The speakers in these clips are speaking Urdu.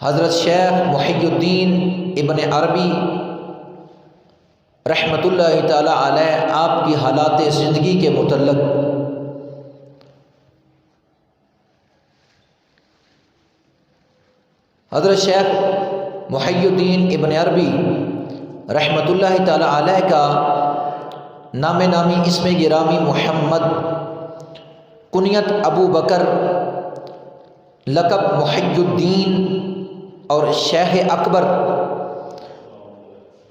حضرت شیخ محی الدین ابن عربی رحمۃ اللہ تعالی علیہ آپ کی حالات زندگی کے متعلق حضرت شیخ محی الدین ابن عربی رحمۃ اللہ تعالی علیہ کا نام نامی اسم گرامی محمد، کنیت ابو بکر، لقب محی الدین اور شیخ اکبر۔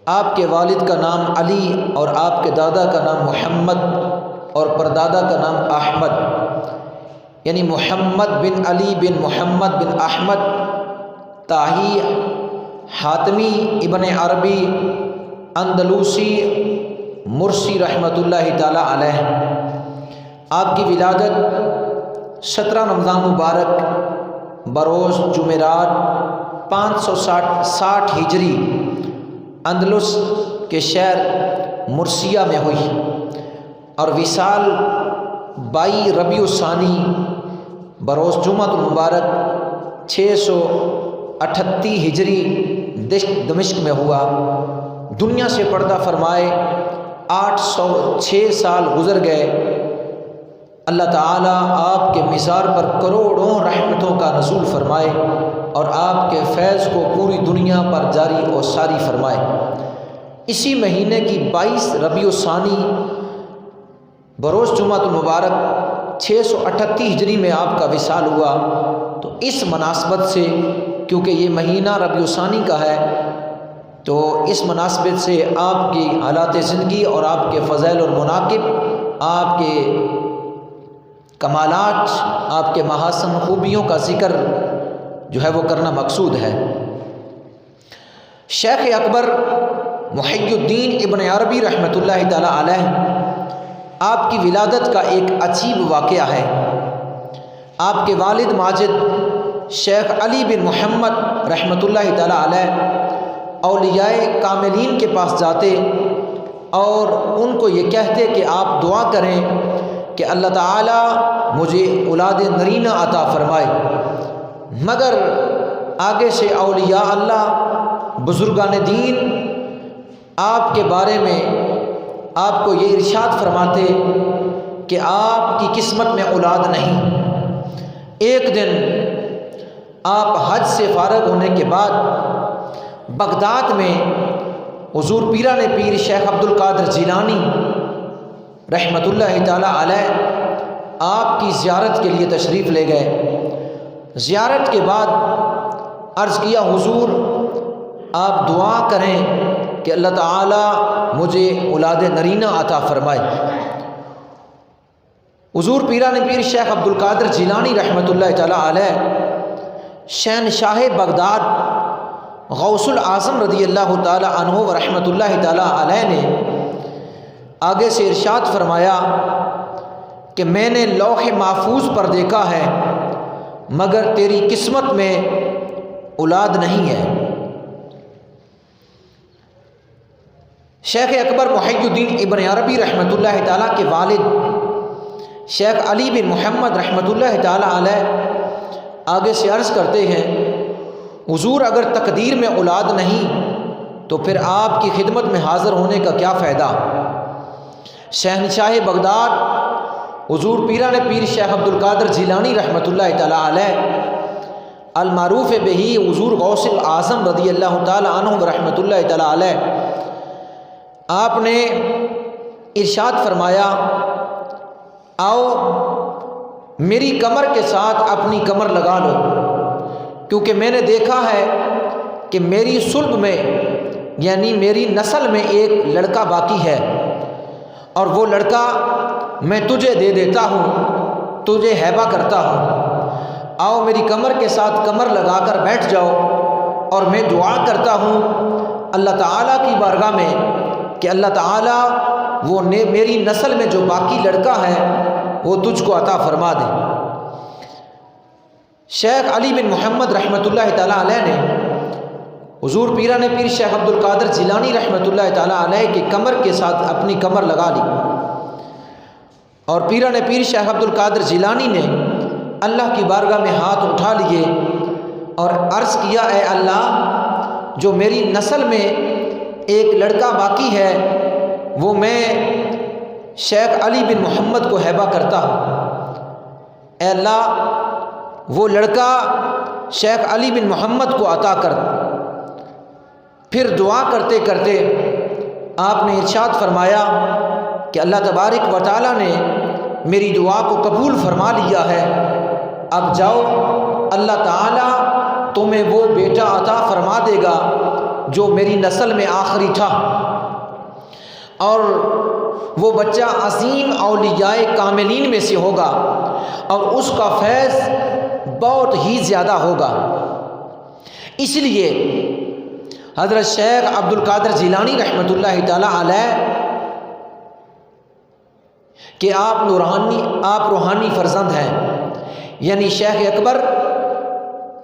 آپ کے والد کا نام علی اور آپ کے دادا کا نام محمد اور پردادا کا نام احمد، یعنی محمد بن علی بن محمد بن احمد طاہی حاتمی ابن عربی اندلوسی مرسی رحمۃ اللہ تعالی علیہ۔ آپ کی ولادت 17 رمضان مبارک بروز جمعرات 560 ہجری اندلس کے شہر مرسیہ میں ہوئی اور وصال 22 ربیع الثانی بروز جمعہ المبارک 638 ہجری دمشق میں ہوا۔ دنیا سے پردہ فرمائے 806 سال گزر گئے۔ اللہ تعالیٰ آپ کے مزار پر کروڑوں رحمتوں کا نزول فرمائے اور آپ کے فیض کو پوری دنیا پر جاری و ساری فرمائے۔ اسی مہینے کی 22 ربیع الثانی بروز جمعہ المبارک 638 ہجری میں آپ کا وصال ہوا۔ تو اس مناسبت سے، کیونکہ یہ مہینہ ربیع الثانی کا ہے، تو اس مناسبت سے آپ کی حالات زندگی اور آپ کے فضائل اور مناقب، آپ کے کمالات، آپ کے محاسن خوبیوں کا ذکر جو ہے وہ کرنا مقصود ہے۔ شیخ اکبر محی الدین ابن عربی رحمۃ اللہ تعالی علیہ، آپ کی ولادت کا ایک عجیب واقعہ ہے۔ آپ کے والد ماجد شیخ علی بن محمد رحمۃ اللہ تعالی علیہ اولیاء کاملین کے پاس جاتے اور ان کو یہ کہتے کہ آپ دعا کریں کہ اللہ تعالیٰ مجھے اولاد نرینہ عطا فرمائے، مگر آگے سے اولیاء اللہ بزرگان دین آپ کے بارے میں آپ کو یہ ارشاد فرماتے کہ آپ کی قسمت میں اولاد نہیں۔ ایک دن آپ حج سے فارغ ہونے کے بعد بغداد میں حضور پیران پیر شیخ عبد القادر جیلانی رحمۃ اللہ تعالی علیہ آپ کی زیارت کے لیے تشریف لے گئے۔ زیارت کے بعد عرض کیا، حضور آپ دعا کریں کہ اللہ تعالی مجھے اولاد نرینہ عطا فرمائے۔ حضور پیران پیر شیخ عبد القادر جیلانی رحمۃ اللہ تعالی علیہ شہنشاہ بغداد غوث العظم رضی اللہ تعالی عنہ و رحمۃ اللہ تعالی علیہ نے آگے سے ارشاد فرمایا کہ میں نے لوح محفوظ پر دیکھا ہے مگر تیری قسمت میں اولاد نہیں ہے۔ شیخ اکبر محی الدین ابن عربی رحمۃ اللہ تعالیٰ کے والد شیخ علی بن محمد رحمۃ اللہ تعالیٰ علیہ آگے سے عرض کرتے ہیں، حضور اگر تقدیر میں اولاد نہیں تو پھر آپ کی خدمت میں حاضر ہونے کا کیا فائدہ۔ شہنشاہ بغداد حضور پیران پیر شیخ عبد القادر جیلانی رحمۃ اللہ تعالی علیہ المعروف بہی حضور غوث العظم رضی اللہ تعالی عنہ رحمۃ اللہ تعالی علیہ، آپ نے ارشاد فرمایا، آؤ میری کمر کے ساتھ اپنی کمر لگا لو، کیونکہ میں نے دیکھا ہے کہ میری صلب میں یعنی میری نسل میں ایک لڑکا باقی ہے اور وہ لڑکا میں تجھے دے دیتا ہوں، تجھے ہیبہ کرتا ہوں۔ آؤ میری کمر کے ساتھ کمر لگا کر بیٹھ جاؤ اور میں دعا کرتا ہوں اللہ تعالیٰ کی بارگاہ میں کہ اللہ تعالیٰ وہ میری نسل میں جو باقی لڑکا ہے وہ تجھ کو عطا فرما دے۔ شیخ علی بن محمد رحمۃ اللہ تعالیٰ علیہ نے حضور پیران پیر شیخ عبد القادر جیلانی رحمۃ اللہ تعالیٰ علیہ کی کمر کے ساتھ اپنی کمر لگا لی اور پیران پیر شیخ عبد القادر جیلانی نے اللہ کی بارگاہ میں ہاتھ اٹھا لیے اور عرض کیا اے اللہ جو میری نسل میں ایک لڑکا باقی ہے وہ میں شیخ علی بن محمد کو ہیبہ کرتا ہوں، اے اللہ وہ لڑکا شیخ علی بن محمد کو عطا کر۔ پھر دعا کرتے کرتے آپ نے ارشاد فرمایا کہ اللہ تبارک و تعالیٰ نے میری دعا کو قبول فرما لیا ہے، اب جاؤ اللہ تعالیٰ تمہیں وہ بیٹا عطا فرما دے گا جو میری نسل میں آخری تھا، اور وہ بچہ عظیم اولیاء کاملین میں سے ہوگا اور اس کا فیض بہت ہی زیادہ ہوگا۔ اس لیے حضرت شیخ عبد القادر جیلانی رحمۃ اللہ تعالی علیہ کہ آپ روحانی فرزند ہیں، یعنی شیخ اکبر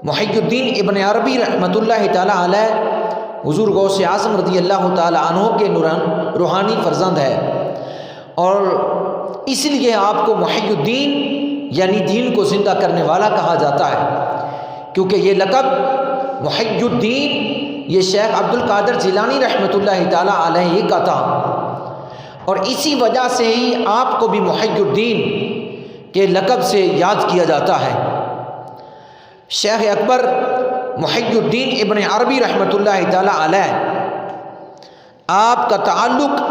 محی الدین ابن عربی رحمۃ اللہ تعالی علیہ حضور غوث اعظم رضی اللہ تعالی عنہ کے روحانی فرزند ہے، اور اس لیے آپ کو محی الدین یعنی دین کو زندہ کرنے والا کہا جاتا ہے، کیونکہ یہ لقب محی الدین یہ شیخ عبد القادر جیلانی رحمۃ اللہ تعالی علیہ کا تھا، اور اسی وجہ سے ہی آپ کو بھی محی الدین کے لقب سے یاد کیا جاتا ہے۔ شیخ اکبر محی الدین ابن عربی رحمۃ اللہ تعالی علیہ آپ کا تعلق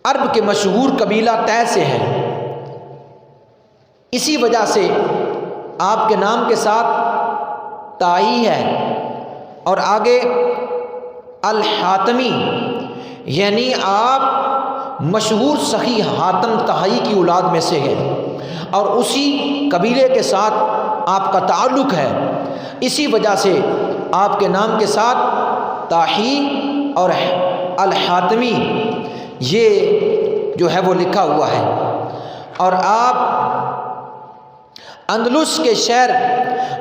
عرب کے مشہور قبیلہ طے سے ہے، اسی وجہ سے آپ کے نام کے ساتھ تائی ہے، اور آگے الحاتمی یعنی آپ مشہور سخی حاتم طائی کی اولاد میں سے ہیں، اور اسی قبیلے کے ساتھ آپ کا تعلق ہے، اسی وجہ سے آپ کے نام کے ساتھ طائی اور الحاتمی یہ جو ہے وہ لکھا ہوا ہے۔ اور آپ اندلس کے شہر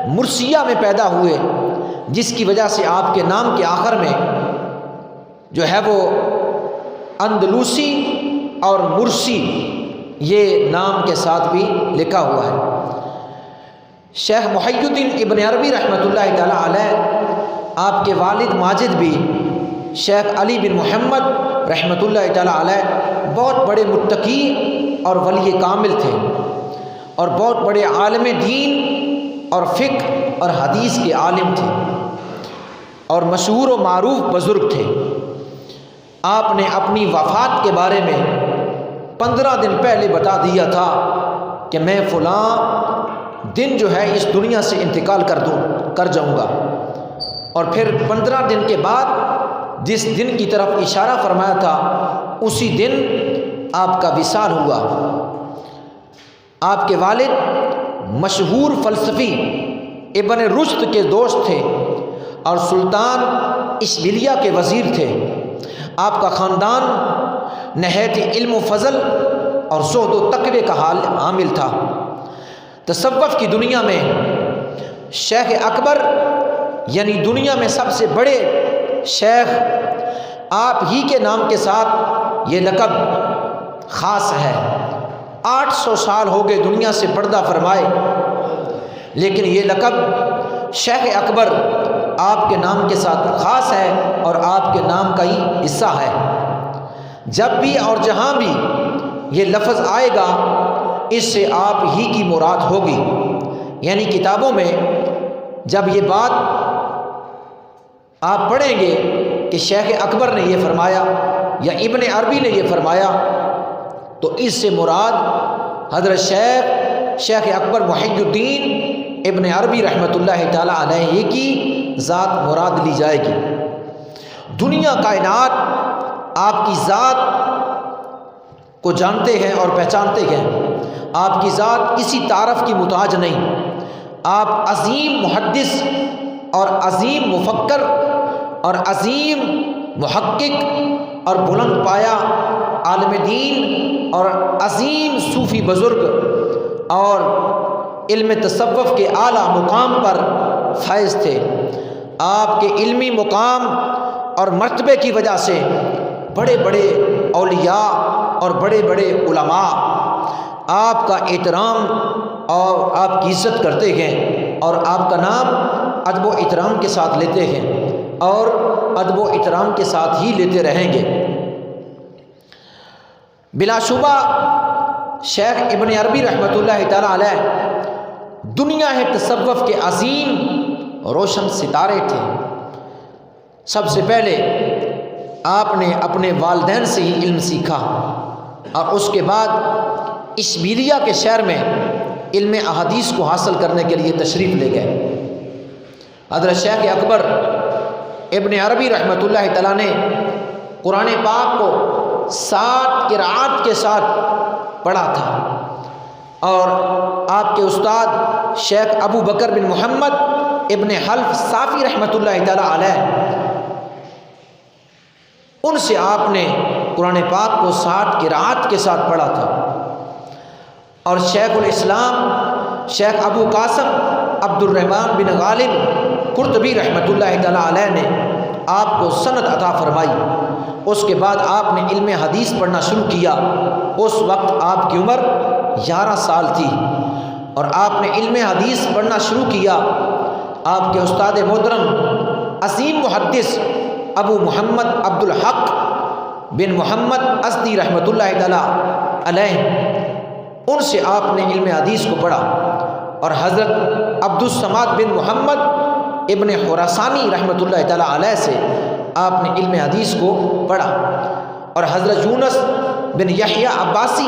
مرسیہ میں پیدا ہوئے، جس کی وجہ سے آپ کے نام کے آخر میں جو ہے وہ اندلوسی اور مرسی یہ نام کے ساتھ بھی لکھا ہوا ہے۔ شیخ محی الدین ابن عربی رحمۃ اللہ تعالی علیہ آپ کے والد ماجد بھی شیخ علی بن محمد رحمۃ اللہ تعالی علیہ بہت بڑے متقی اور ولی کامل تھے، اور بہت بڑے عالم دین اور فقہ اور حدیث کے عالم تھے، اور مشہور و معروف بزرگ تھے۔ آپ نے اپنی وفات کے بارے میں 15 دن پہلے بتا دیا تھا کہ میں فلاں دن جو ہے اس دنیا سے انتقال کر جاؤں گا، اور پھر 15 دن کے بعد جس دن کی طرف اشارہ فرمایا تھا اسی دن آپ کا وصال ہوا۔ آپ کے والد مشہور فلسفی ابن رشد کے دوست تھے اور سلطان اشبیلیہ کے وزیر تھے۔ آپ کا خاندان نہایت علم و فضل اور زہد و تقوی کا حامل تھا۔ تصوف کی دنیا میں شیخ اکبر یعنی دنیا میں سب سے بڑے شیخ آپ ہی کے نام کے ساتھ یہ لقب خاص ہے۔ 800 سال ہو گئے دنیا سے پردہ فرمائے، لیکن یہ لقب شیخ اکبر آپ کے نام کے ساتھ خاص ہے اور آپ کے نام کا ہی حصہ ہے۔ جب بھی اور جہاں بھی یہ لفظ آئے گا اس سے آپ ہی کی مراد ہوگی، یعنی کتابوں میں جب یہ بات آپ پڑھیں گے کہ شیخ اکبر نے یہ فرمایا یا ابن عربی نے یہ فرمایا تو اس سے مراد حضرت شیخ اکبر محی الدین ابن عربی رحمۃ اللہ تعالی علیہ کی ذات مراد لی جائے گی۔ دنیا کائنات آپ کی ذات کو جانتے ہیں اور پہچانتے ہیں، آپ کی ذات کسی تعارف کی محتاج نہیں۔ آپ عظیم محدث اور عظیم مفکر اور عظیم محقق اور بلند پایا عالم دین اور عظیم صوفی بزرگ اور علم تصوف کے اعلیٰ مقام پر فائز تھے۔ آپ کے علمی مقام اور مرتبے کی وجہ سے بڑے بڑے اولیاء اور بڑے بڑے علماء آپ کا احترام اور آپ کی عزت کرتے ہیں۔ اور آپ کا نام ادب و احترام کے ساتھ لیتے ہیں اور ادب و احترام کے ساتھ ہی لیتے رہیں گے۔ بلا شبہ شیخ ابن عربی رحمۃ اللہ تعالیٰ علیہ دنیا تصوف کے عظیم روشن ستارے تھے۔ سب سے پہلے آپ نے اپنے والدین سے ہی علم سیکھا اور اس کے بعد اشبیلیہ کے شہر میں علم احادیث کو حاصل کرنے کے لیے تشریف لے گئے۔ حضرت شیخ اکبر ابن عربی رحمۃ اللہ تعالیٰ نے قرآن پاک کو 7 قرأت کے ساتھ پڑھا تھا، اور آپ کے استاد شیخ ابو بکر بن محمد ابن حلف صافی رحمۃ اللہ تعالیٰ علیہ، ان سے آپ نے قرآن پاک کو 7 قرأت کے ساتھ پڑھا تھا۔ اور شیخ الاسلام شیخ ابو قاسم عبد الرحمن بن غالب قرطبی رحمۃ اللہ تعالیٰ علیہ نے آپ کو سند عطا فرمائی۔ اس کے بعد آپ نے علم حدیث پڑھنا شروع کیا۔ اس وقت آپ کی عمر 11 سال تھی اور آپ نے علم حدیث پڑھنا شروع کیا۔ آپ کے استاد محترم عظیم محدث ابو محمد عبد الحق بن محمد ازدی رحمۃ اللہ تعالیٰ علیہ، ان سے آپ نے علم حدیث کو پڑھا، اور حضرت عبد الصمد بن محمد ابن خراسانی رحمۃ اللہ تعالیٰ علیہ سے آپ نے علم حدیث کو پڑھا، اور حضرت یونس بن یحییٰ عباسی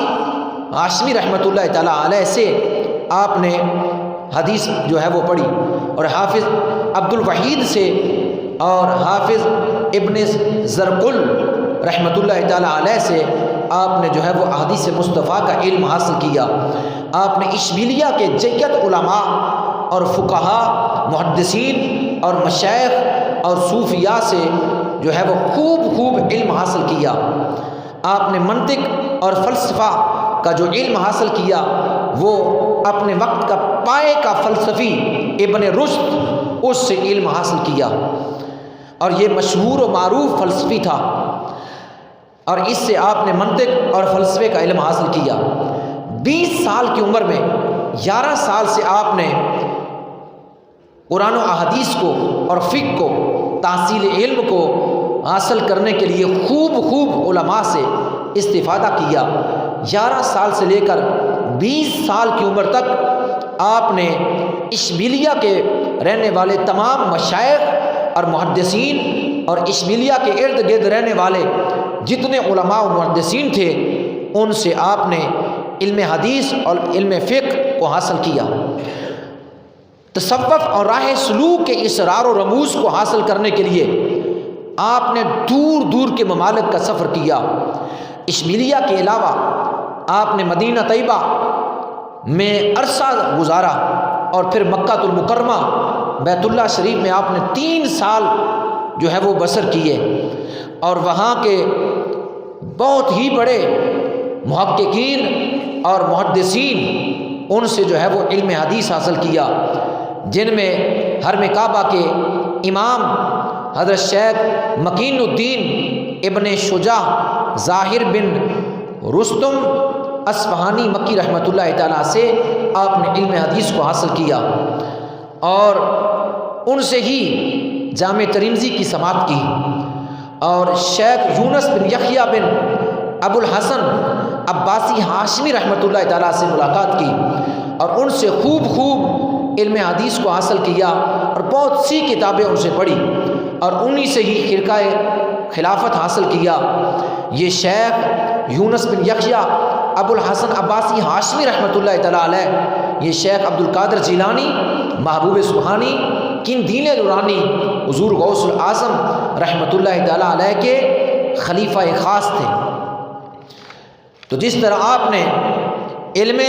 ہاشمی رحمۃ اللہ تعالیٰ علیہ سے آپ نے حدیث جو ہے وہ پڑھی، اور حافظ عبد الوحید سے اور حافظ ابن زرقل رحمۃ اللہ تعالیٰ علیہ سے آپ نے جو ہے وہ احادیث مصطفیٰ کا علم حاصل کیا۔ آپ نے اشبیلیہ کے جید علماء اور فقہا، محدثین اور مشائخ اور صوفیاء سے جو ہے وہ خوب علم حاصل کیا۔ آپ نے منطق اور فلسفہ کا جو علم حاصل کیا وہ اپنے وقت کا پائے کا فلسفی ابن رشد اس سے علم حاصل کیا، اور یہ مشہور و معروف فلسفی تھا، اور اس سے آپ نے منطق اور فلسفے کا علم حاصل کیا۔ 20 سال کی عمر میں 11 سال سے آپ نے قرآن و احادیث کو اور فقہ کو، تحصیل علم کو حاصل کرنے کے لیے خوب علماء سے استفادہ کیا۔ 11 سال سے لے کر 20 سال کی عمر تک آپ نے اشبیلیہ کے رہنے والے تمام مشائخ اور محدثین اور اشبیلیہ کے ارد گرد رہنے والے جتنے علماء و محدثین تھے ان سے آپ نے علم حدیث اور علم فقہ کو حاصل کیا۔ تصوف اور راہ سلوک کے اسرار و رموز کو حاصل کرنے کے لیے آپ نے دور دور کے ممالک کا سفر کیا۔ اشبیلیہ کے علاوہ آپ نے مدینہ طیبہ میں عرصہ گزارا، اور پھر مکہ المکرمہ بیت اللہ شریف میں آپ نے 3 سال جو ہے وہ بسر کیے، اور وہاں کے بہت ہی بڑے محققین اور محدثین ان سے جو ہے وہ علم حدیث حاصل کیا، جن میں حرم کعبہ کے امام حضرت شیخ مکین الدین ابن شجاع ظاہر بن رستم اصفہانی مکی رحمۃ اللہ تعالیٰ سے آپ نے علم حدیث کو حاصل کیا، اور ان سے ہی جامع ترمذی کی سماعت کی، اور شیخ یونس بن یحییٰ بن ابو الحسن عباسی ہاشمی رحمۃ اللہ تعالیٰ سے ملاقات کی، اور ان سے خوب علم حدیث کو حاصل کیا، اور بہت سی کتابیں ان سے پڑھی، اور انہی سے ہی خرقہ خلافت حاصل کیا۔ یہ شیخ یونس بن یحییٰ ابو الحسن عباسی ہاشمی رحمۃ اللہ تعالیٰ علیہ، یہ شیخ عبد القادر جیلانی محبوب سبحانی قندیل نورانی حضور غوث الاعظم رحمۃ اللہ تعالیٰ علیہ کے خلیفہ خاص تھے۔ تو جس طرح آپ نے علم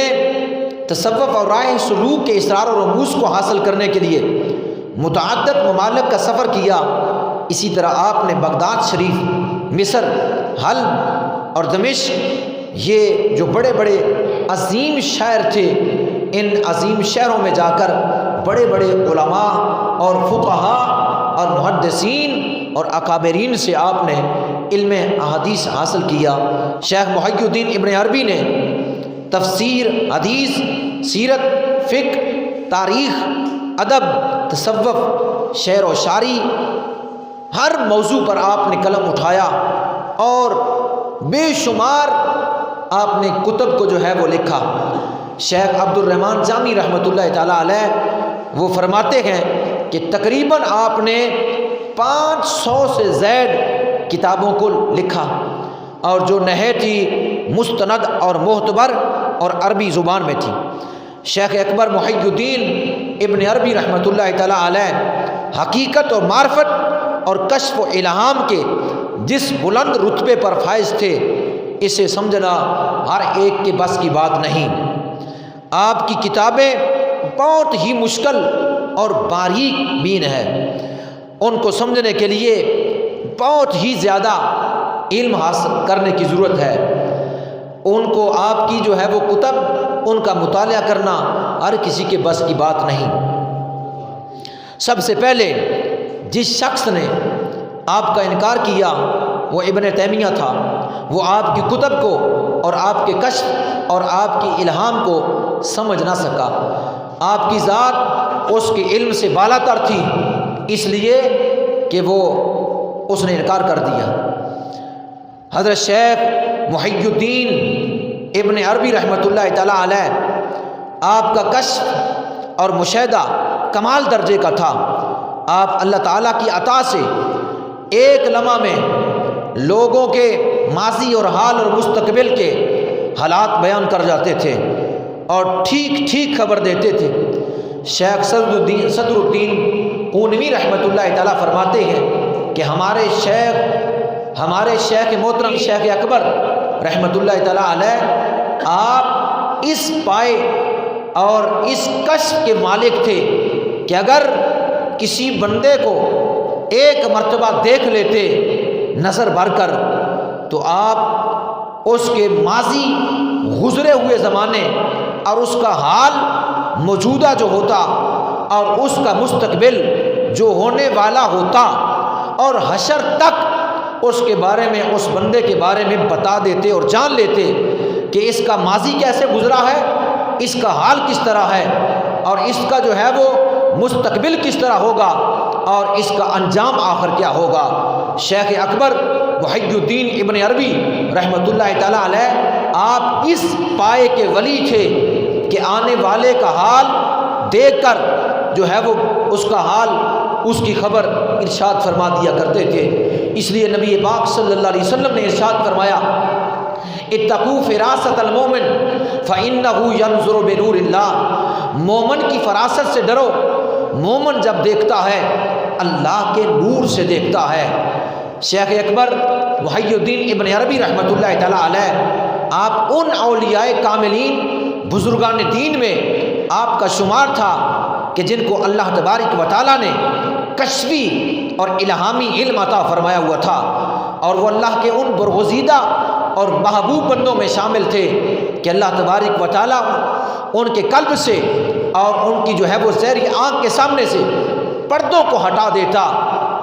تصوف اور راہ سلوک کے اسرار و رموز کو حاصل کرنے کے لیے متعدد ممالک کا سفر کیا، اسی طرح آپ نے بغداد شریف، مصر، حلب اور دمشق، یہ جو بڑے بڑے عظیم شہر تھے، ان عظیم شہروں میں جا کر بڑے بڑے علماء اور فقہا اور محدثین اور اکابرین سے آپ نے علم احادیث حاصل کیا۔ شیخ محی الدین ابن عربی نے تفسیر، حدیث، سیرت، فقہ، تاریخ ادب، تصوف، شعر و شاعری، ہر موضوع پر آپ نے قلم اٹھایا اور بے شمار آپ نے کتب کو جو ہے وہ لکھا۔ شیخ عبد الرحمن جامی رحمۃ اللہ تعالیٰ علیہ وہ فرماتے ہیں کہ تقریباً آپ نے 500 سے زائد کتابوں کو لکھا، اور جو نہایتی مستند اور معتبر اور عربی زبان میں تھی۔ شیخ اکبر محی الدین ابن عربی رحمۃ اللہ تعالیٰ علیہ حقیقت اور معرفت اور کشف و الہام کے جس بلند رتبے پر فائز تھے، اسے سمجھنا ہر ایک کے بس کی بات نہیں۔ آپ کی کتابیں بہت ہی مشکل اور باریک بین ہے، ان کو سمجھنے کے لیے بہت ہی زیادہ علم حاصل کرنے کی ضرورت ہے۔ ان کو آپ کی جو ہے وہ کتب، ان کا مطالعہ کرنا ہر کسی کے بس کی بات نہیں۔ سب سے پہلے جس شخص نے آپ کا انکار کیا وہ ابن تیمیہ تھا۔ وہ آپ کی کتب کو اور آپ کے کشف اور آپ کی الہام کو سمجھ نہ سکا۔ آپ کی ذات اس کے علم سے بالا تر تھی، اس لیے کہ وہ اس نے انکار کر دیا۔ حضرت شیخ محی الدین ابن عربی رحمۃ اللہ تعالیٰ علیہ آپ کا کشف اور مشاہدہ کمال درجے کا تھا۔ آپ اللہ تعالیٰ کی عطا سے ایک لمحہ میں لوگوں کے ماضی اور حال اور مستقبل کے حالات بیان کر جاتے تھے اور ٹھیک ٹھیک خبر دیتے تھے۔ شیخ صدر الدین اونوی رحمۃ اللہ تعالیٰ فرماتے ہیں کہ ہمارے شیخ محترم شیخ اکبر رحمۃ اللہ تعالیٰ علیہ آپ اس پائے اور اس کشف کے مالک تھے کہ اگر کسی بندے کو ایک مرتبہ دیکھ لیتے نظر بھر کر، تو آپ اس کے ماضی گزرے ہوئے زمانے اور اس کا حال موجودہ جو ہوتا اور اس کا مستقبل جو ہونے والا ہوتا اور حشر تک اس کے بارے میں، اس بندے کے بارے میں بتا دیتے اور جان لیتے کہ اس کا ماضی کیسے گزرا ہے، اس کا حال کس طرح ہے، اور اس کا جو ہے وہ مستقبل کس طرح ہوگا، اور اس کا انجام آخر کیا ہوگا۔ شیخ اکبر محی الدین ابن عربی رحمۃ اللہ تعالیٰ علیہ آپ اس پائے کے ولی تھے کہ آنے والے کا حال دیکھ کر جو ہے وہ اس کا حال، اس کی خبر ارشاد فرما دیا کرتے تھے۔ اس لیے نبی پاک صلی اللہ علیہ وسلم نے ارشاد فرمایا، اتقوا فراست المومن فإنه ينظر بنور اللہ، مومن کی فراست سے ڈرو، مومن جب دیکھتا ہے اللہ کے نور سے دیکھتا ہے۔ شیخ اکبر محی الدین ابن عربی رحمۃ اللہ تعالیٰ علیہ آپ ان اولیاء کاملین بزرگان دین میں آپ کا شمار تھا کہ جن کو اللہ تبارک و تعالیٰ نے کشفی اور الہامی علم عطا فرمایا ہوا تھا، اور وہ اللہ کے ان برگزیدہ اور محبوب بندوں میں شامل تھے کہ اللہ تبارک و تعالیٰ ان کے قلب سے اور ان کی جو ہے وہ زہری آنکھ کے سامنے سے پردوں کو ہٹا دیتا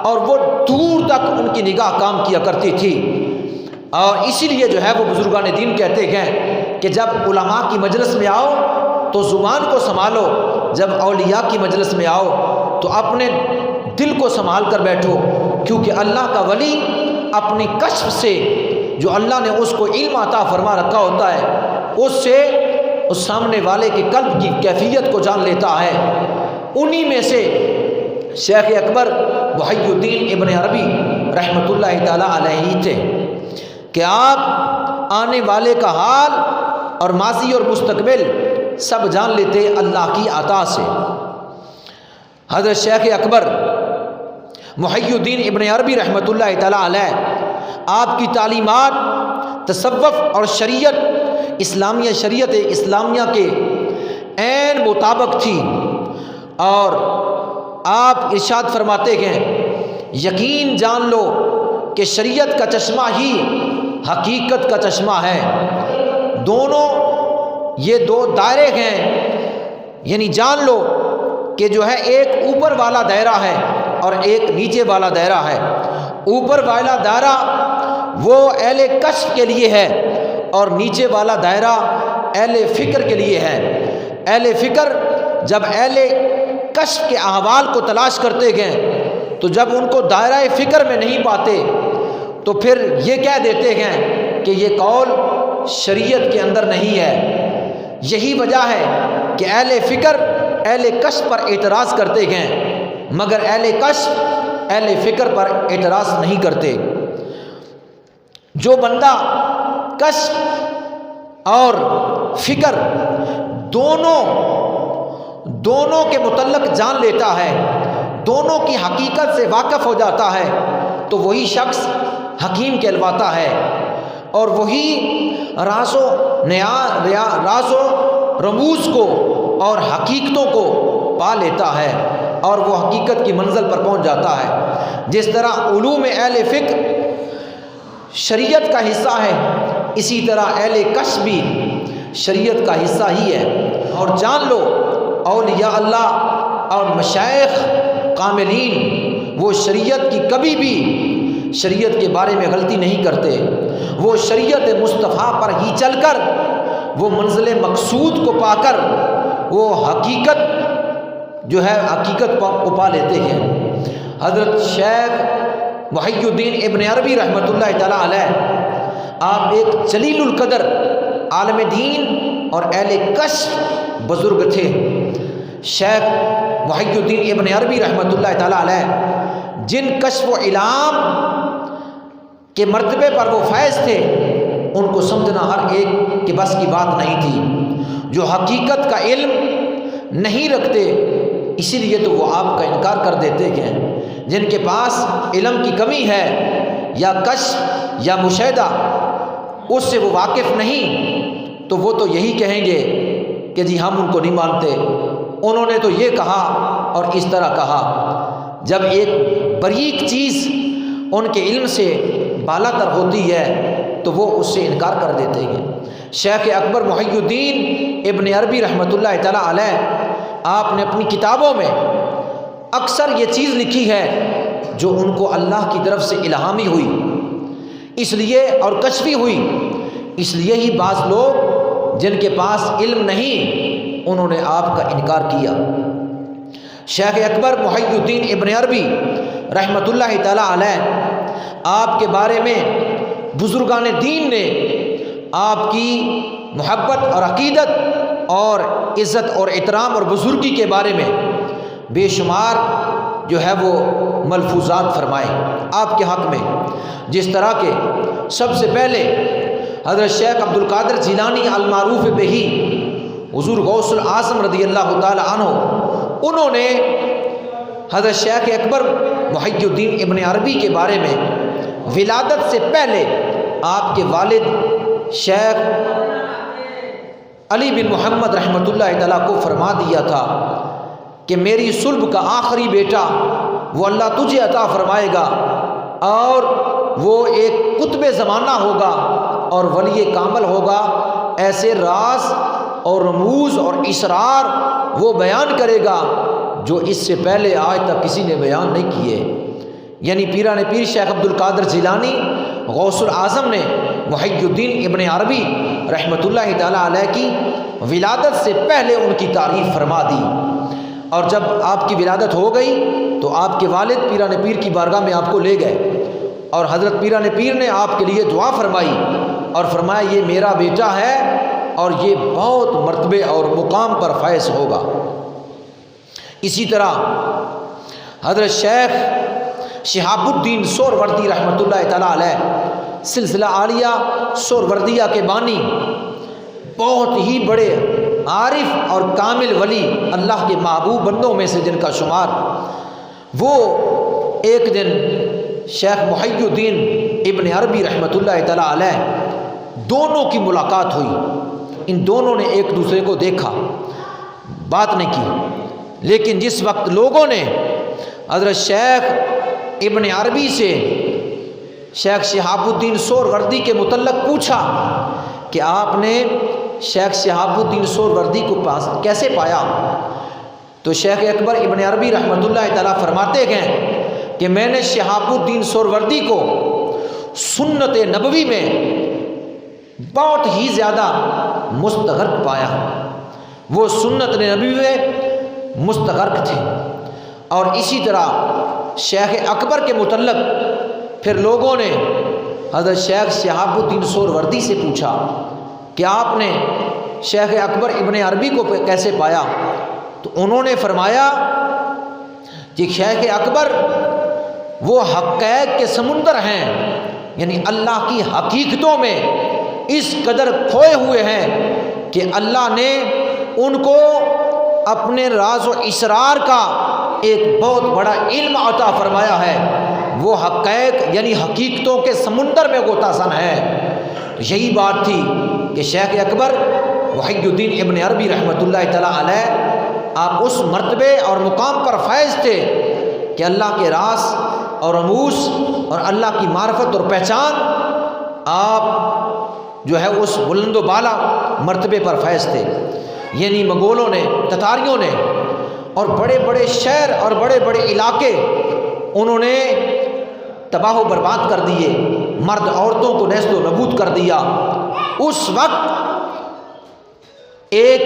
اور وہ دور تک ان کی نگاہ کام کیا کرتی تھی۔ اور اسی لیے جو ہے وہ بزرگان دین کہتے ہیں کہ جب علماء کی مجلس میں آؤ تو زبان کو سنبھالو، جب اولیاء کی مجلس میں آؤ تو اپنے دل کو سنبھال کر بیٹھو، کیونکہ اللہ کا ولی اپنی کشف سے جو اللہ نے اس کو علم عطا فرما رکھا ہوتا ہے، اس سے اس سامنے والے کے قلب کی کیفیت کو جان لیتا ہے۔ انہی میں سے شیخ اکبر محی الدین ابن عربی رحمۃ اللہ تعالیٰ علیہ تھے کہ آپ آنے والے کا حال اور ماضی اور مستقبل سب جان لیتے اللہ کی عطا سے۔ حضرت شیخ اکبر محی الدین ابن عربی رحمۃ اللہ تعالیٰ علیہ آپ کی تعلیمات تصوف اور شریعت اسلامیہ، شریعت اسلامیہ کے عین مطابق تھی، اور آپ ارشاد فرماتے ہیں یقین جان لو کہ شریعت کا چشمہ ہی حقیقت کا چشمہ ہے، دونوں یہ دو دائرے ہیں، یعنی جان لو کہ جو ہے ایک اوپر والا دائرہ ہے اور ایک نیچے والا دائرہ ہے۔ اوپر والا دائرہ وہ اہل کشف کے لیے ہے اور نیچے والا دائرہ اہل فکر کے لیے ہے۔ اہل فکر جب اہل کشف کے احوال کو تلاش کرتے گئے تو جب ان کو دائرہ فکر میں نہیں پاتے تو پھر یہ کہہ دیتے ہیں کہ یہ قول شریعت کے اندر نہیں ہے۔ یہی وجہ ہے کہ اہل فکر اہل کشف پر اعتراض کرتے گئے، مگر اہل کشف اہل فکر پر اعتراض نہیں کرتے۔ جو بندہ کشف اور فکر دونوں کے متعلق جان لیتا ہے، دونوں کی حقیقت سے واقف ہو جاتا ہے، تو وہی شخص حکیم کہلواتا ہے، اور وہی راز و رموز کو اور حقیقتوں کو پا لیتا ہے اور وہ حقیقت کی منزل پر پہنچ جاتا ہے۔ جس طرح علوم اہل فکر شریعت کا حصہ ہے، اسی طرح اہل کشف بھی شریعت کا حصہ ہی ہے۔ اور جان لو اولیاء اللہ اور مشائخ کاملین وہ شریعت کی کبھی بھی شریعت کے بارے میں غلطی نہیں کرتے، وہ شریعت مصطفیٰ پر ہی چل کر وہ منزل مقصود کو پا کر وہ حقیقت جو ہے حقیقت کو پا لیتے ہیں۔ حضرت شیخ محی الدین ابن عربی رحمۃ اللہ تعالیٰ علیہ آپ ایک جلیل القدر عالم دین اور اہل کشف بزرگ تھے۔ شیخ محی الدین ابن عربی رحمۃ اللہ تعالیٰ علیہ جن کشف و علام کے مرتبے پر وہ فائز تھے، ان کو سمجھنا ہر ایک کے بس کی بات نہیں تھی۔ جو حقیقت کا علم نہیں رکھتے اسی لیے تو وہ آپ کا انکار کر دیتے ہیں۔ جن کے پاس علم کی کمی ہے یا کشف یا مشاہدہ اس سے وہ واقف نہیں، تو وہ تو یہی کہیں گے کہ جی ہم ان کو نہیں مانتے، انہوں نے تو یہ کہا اور اس طرح کہا۔ جب ایک باریک چیز ان کے علم سے بالا تر ہوتی ہے تو وہ اس سے انکار کر دیتے ہیں۔ شیخ اکبر محی الدین ابن عربی رحمۃ اللہ تعالیٰ علیہ آپ نے اپنی کتابوں میں اکثر یہ چیز لکھی ہے جو ان کو اللہ کی طرف سے الہامی ہوئی، اس لیے اور کشفی ہوئی، اس لیے ہی بعض لوگ جن کے پاس علم نہیں انہوں نے آپ کا انکار کیا۔ شیخ اکبر محی الدین ابن عربی رحمۃ اللہ تعالیٰ علیہ آپ کے بارے میں بزرگان دین نے آپ کی محبت اور عقیدت اور عزت اور احترام اور بزرگی کے بارے میں بے شمار جو ہے وہ ملفوظات فرمائے آپ کے حق میں، جس طرح کہ سب سے پہلے حضرت شیخ عبد القادر جیلانی المعروف بہی حضور غوث الاعظم رضی اللہ تعالی عنہ، انہوں نے حضرت شیخ اکبر محی الدین ابن عربی کے بارے میں ولادت سے پہلے آپ کے والد شیخ علی بن محمد رحمۃ اللہ تعالیٰ کو فرما دیا تھا کہ میری صلب کا آخری بیٹا وہ اللہ تجھے عطا فرمائے گا، اور وہ ایک قطب زمانہ ہوگا اور ولی کامل ہوگا، ایسے راز اور رموز اور اسرار وہ بیان کرے گا جو اس سے پہلے آج تک کسی نے بیان نہیں کیے۔ یعنی پیران پیر شیخ عبد القادر جیلانی غوث الاعظم نے محی الدین ابن عربی رحمۃ اللہ تعالیٰ علیہ کی ولادت سے پہلے ان کی تعریف فرما دی، اور جب آپ کی ولادت ہو گئی تو آپ کے والد پیران پیر کی بارگاہ میں آپ کو لے گئے، اور حضرت پیران پیر نے آپ کے لیے دعا فرمائی اور فرمایا یہ میرا بیٹا ہے اور یہ بہت مرتبے اور مقام پر فائز ہوگا۔ اسی طرح حضرت شیخ شہاب الدین سہروردی رحمۃ اللہ تعالیٰ علیہ سلسلہ عالیہ سہروردیہ کے بانی، بہت ہی بڑے عارف اور کامل ولی، اللہ کے محبوب بندوں میں سے جن کا شمار، وہ ایک دن شیخ محی الدین ابن عربی رحمۃ اللہ تعالیٰ علیہ دونوں کی ملاقات ہوئی، ان دونوں نے ایک دوسرے کو دیکھا، بات نہیں کی، لیکن جس وقت لوگوں نے حضرت شیخ ابن عربی سے شیخ شہاب الدین سہروردی کے متعلق پوچھا کہ آپ نے شیخ شہاب الدین سہروردی کو کیسے پایا، تو شیخ اکبر ابن عربی رحمۃ اللہ تعالیٰ فرماتے گئے کہ میں نے شہاب الدین سہروردی کو سنت نبوی میں بہت ہی زیادہ مستغرق پایا، وہ سنت نبوی میں مستغرق تھے۔ اور اسی طرح شیخ اکبر کے متعلق پھر لوگوں نے حضرت شیخ شہاب الدین سہروردی سے پوچھا کہ آپ نے شیخ اکبر ابن عربی کو کیسے پایا؟ تو انہوں نے فرمایا کہ شیخ اکبر وہ حقائق کے سمندر ہیں، یعنی اللہ کی حقیقتوں میں اس قدر کھوئے ہوئے ہیں کہ اللہ نے ان کو اپنے راز و اسرار کا ایک بہت بڑا علم عطا فرمایا ہے۔ وہ حقائق یعنی حقیقتوں کے سمندر میں غوطہ زن ہے۔ یہی بات تھی کہ شیخ اکبر محی الدین ابن عربی رحمۃ اللہ تعالیٰ علیہ آپ اس مرتبے اور مقام پر فائز تھے کہ اللہ کے راز اور رموز اور اللہ کی معرفت اور پہچان آپ جو ہے اس بلند و بالا مرتبے پر فائز تھے۔ یعنی مغولوں نے، تتاریوں نے اور بڑے بڑے شہر اور بڑے بڑے علاقے انہوں نے تباہ و برباد کر دیے، مرد عورتوں کو نیست و نبود کر دیا۔ اس وقت ایک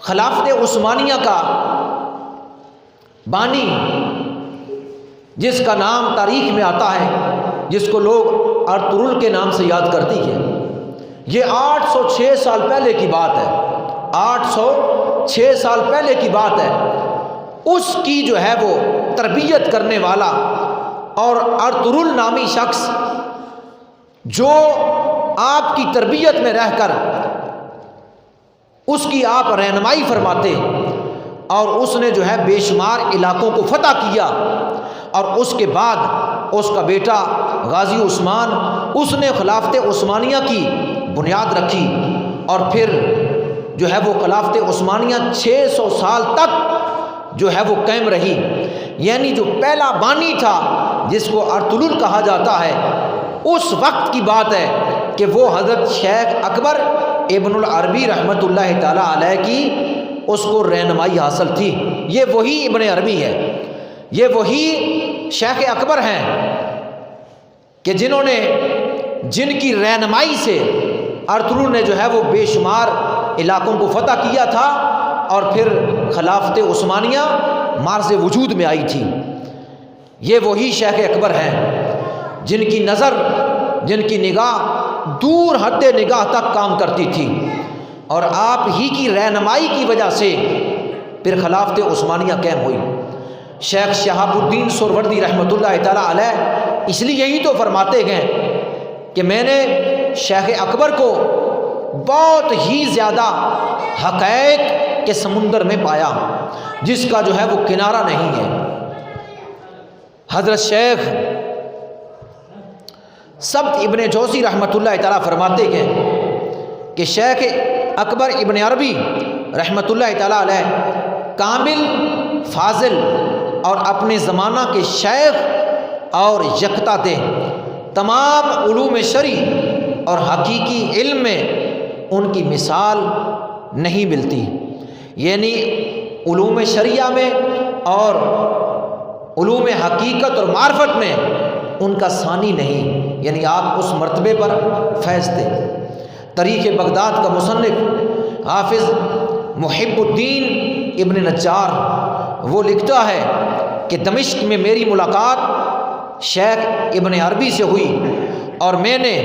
خلافت عثمانیہ کا بانی جس کا نام تاریخ میں آتا ہے، جس کو لوگ ارطغرل کے نام سے یاد کرتی ہے، یہ 806 سال پہلے کی بات ہے، 806 سال پہلے کی بات ہے۔ اس کی جو ہے وہ تربیت کرنے والا اور ارطغرل نامی شخص جو آپ کی تربیت میں رہ کر اس کی آپ رہنمائی فرماتے، اور اس نے جو ہے بے شمار علاقوں کو فتح کیا، اور اس کے بعد اس کا بیٹا غازی عثمان اس نے خلافت عثمانیہ کی بنیاد رکھی، اور پھر جو ہے وہ خلافت عثمانیہ 600 سال تک جو ہے وہ قائم رہی۔ یعنی جو پہلا بانی تھا جس کو ارطغرل کہا جاتا ہے، اس وقت کی بات ہے کہ وہ حضرت شیخ اکبر ابن العربی رحمۃ اللہ تعالیٰ علیہ کی اس کو رہنمائی حاصل تھی۔ یہ وہی ابن عربی ہے، یہ وہی شیخ اکبر ہیں کہ جنہوں نے جن کی رہنمائی سے ارطغرل نے جو ہے وہ بے شمار علاقوں کو فتح کیا تھا، اور پھر خلافت عثمانیہ مارز وجود میں آئی تھی۔ یہ وہی شیخ اکبر ہیں جن کی نظر، جن کی نگاہ دور حد نگاہ تک کام کرتی تھی، اور آپ ہی کی رہنمائی کی وجہ سے پھر خلافت عثمانیہ قائم ہوئی۔ شیخ شہاب الدین سہروردی رحمۃ اللہ تعالیٰ علیہ اس لیے یہی تو فرماتے ہیں کہ میں نے شیخ اکبر کو بہت ہی زیادہ حقائق کے سمندر میں پایا جس کا جو ہے وہ کنارہ نہیں ہے۔ حضرت شیخ سبت ابن جوزی رحمۃ اللہ تعالیٰ فرماتے ہیں کہ شیخ اکبر ابن عربی رحمۃ اللہ تعالیٰ علیہ کامل، فاضل اور اپنے زمانہ کے شیخ اور یکتا تھے۔ تمام علوم شرعی اور حقیقی علم میں ان کی مثال نہیں ملتی، یعنی علوم شریعہ میں اور علوم حقیقت اور معرفت میں ان کا ثانی نہیں، یعنی آپ اس مرتبے پر فیض تھے۔ تاریخ بغداد کا مصنف حافظ محب الدین ابن نجار وہ لکھتا ہے کہ دمشق میں میری ملاقات شیخ ابن عربی سے ہوئی، اور میں نے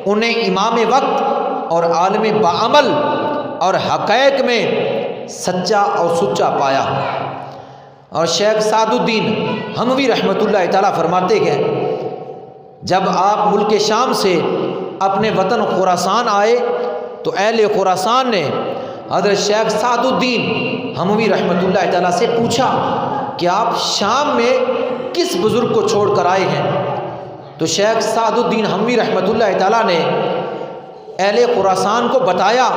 انہیں امام وقت اور عالم باعمل اور حقائق میں سچا اور سچا پایا۔ اور شیخ سعد الدین حموی رحمۃ اللہ تعالیٰ فرماتے ہیں جب آپ ملک شام سے اپنے وطن خراسان آئے تو اہل خراسان نے حضرت شیخ سعد الدین حموی رحمۃ اللہ تعالیٰ سے پوچھا کہ آپ شام میں کس بزرگ کو چھوڑ کر آئے ہیں؟ تو شیخ سعد الدین حموی رحمۃ اللہ تعالیٰ نے اہل خراسان کو بتایا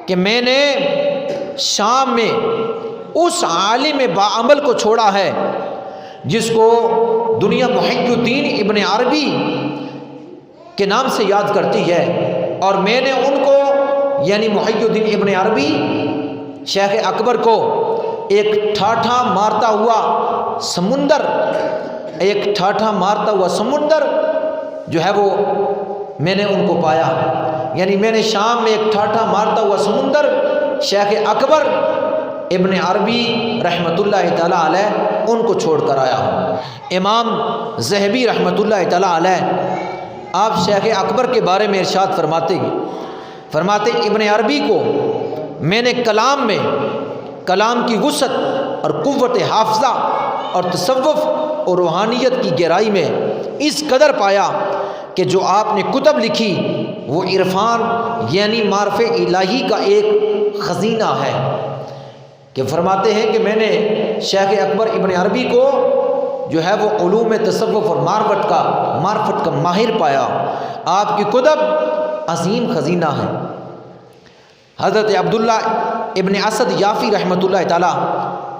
کہ میں نے شام میں اس عالم باعمل کو چھوڑا ہے جس کو دنیا محی الدین ابن عربی کے نام سے یاد کرتی ہے، اور میں نے ان کو یعنی محی الدین ابن عربی شیخ اکبر کو ایک ٹھاٹھا مارتا ہوا سمندر جو ہے وہ میں نے ان کو پایا، یعنی میں نے شام میں ایک ٹھاٹھا مارتا ہوا سمندر شیخ اکبر ابن عربی رحمۃ اللہ تعالیٰ علیہ ان کو چھوڑ کر آیا ہوں۔ امام ذہبی رحمۃ اللہ تعالیٰ علیہ آپ شیخ اکبر کے بارے میں ارشاد فرماتے ابن عربی کو میں نے کلام میں کلام کی وسعت اور قوت حافظہ اور تصوف اور روحانیت کی گہرائی میں اس قدر پایا کہ جو آپ نے کتب لکھی وہ عرفان یعنی معرف الہی کا ایک خزینہ ہے۔ کہ فرماتے ہیں کہ میں نے شیخ اکبر ابن عربی کو جو ہے وہ علوم تصوف اور معرفت کا ماہر پایا۔ آپ کی کتب عظیم خزینہ ہے۔ حضرت عبداللہ ابن اسد یافی رحمۃ اللہ تعالیٰ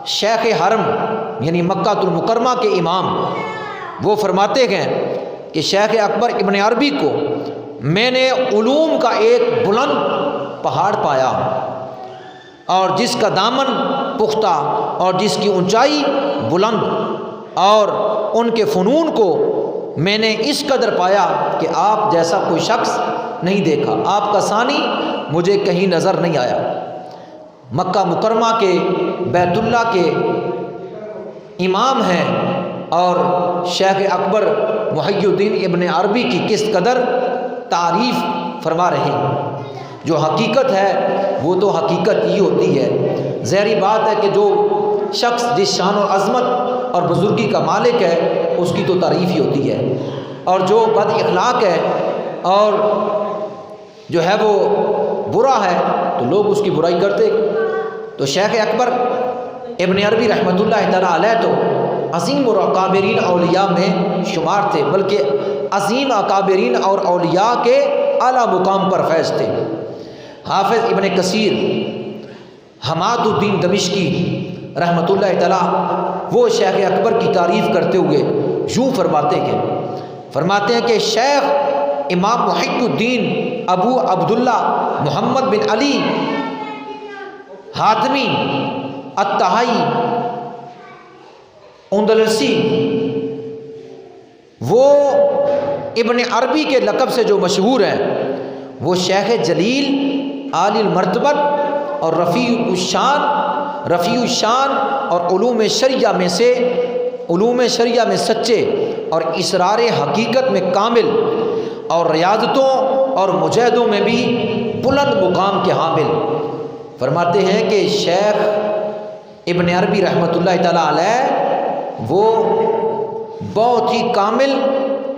شیخ حرم یعنی مکہ المکرمہ کے امام وہ فرماتے ہیں کہ شیخ اکبر ابن عربی کو میں نے علوم کا ایک بلند پہاڑ پایا، اور جس کا دامن پختہ اور جس کی اونچائی بلند، اور ان کے فنون کو میں نے اس قدر پایا کہ آپ جیسا کوئی شخص نہیں دیکھا، آپ کا ثانی مجھے کہیں نظر نہیں آیا۔ مکہ مکرمہ کے بیت اللہ کے امام ہیں، اور شیخ اکبر محی الدین ابن عربی کی کس قدر تعریف فرما رہے ہیں۔ جو حقیقت ہے وہ تو حقیقت ہی ہوتی ہے۔ ظاہری بات ہے کہ جو شخص جس شان و عظمت اور بزرگی کا مالک ہے اس کی تو تعریف ہی ہوتی ہے، اور جو بد اخلاق ہے اور جو ہے وہ برا ہے تو لوگ اس کی برائی کرتے۔ تو شیخ اکبر ابن عربی رحمۃ اللہ تعالیٰ علیہ تو عظیم اور اکابرین اولیاء میں شمار تھے، بلکہ عظیم اکابرین اور اولیاء کے اعلیٰ مقام پر فیض تھے۔ حافظ ابن کثیر حماد الدین دمشقی رحمۃ اللہ تعالیٰ وہ شیخ اکبر کی تعریف کرتے ہوئے یوں فرماتے ہیں کہ شیخ امام محی الدین ابو عبداللہ محمد بن علی حاتمی الطحائی اندلسی وہ ابن عربی کے لقب سے جو مشہور ہیں، وہ شیخ جلیل عالی المرتبت اور رفیع الشان اور علوم شریعہ میں سچے اور اسرار حقیقت میں کامل اور ریاضتوں اور مجاہدوں میں بھی بلند مقام کے حامل۔ فرماتے ہیں کہ شیخ ابن عربی رحمۃ اللہ تعالیٰ علیہ وہ بہت ہی کامل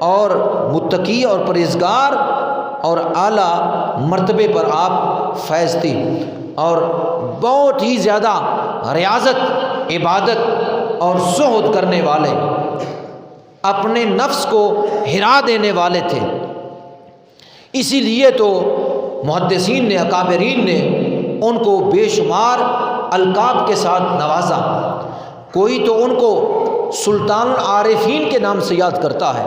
اور متقی اور پرہیزگار اور اعلیٰ مرتبے پر آپ فیض تھے، اور بہت ہی زیادہ ریاضت، عبادت اور زہد کرنے والے، اپنے نفس کو ہرا دینے والے تھے۔ اسی لیے تو محدثین نے، اکابرین نے ان کو بے شمار القاب کے ساتھ نوازا۔ کوئی تو ان کو سلطان العارفین کے نام سے یاد کرتا ہے،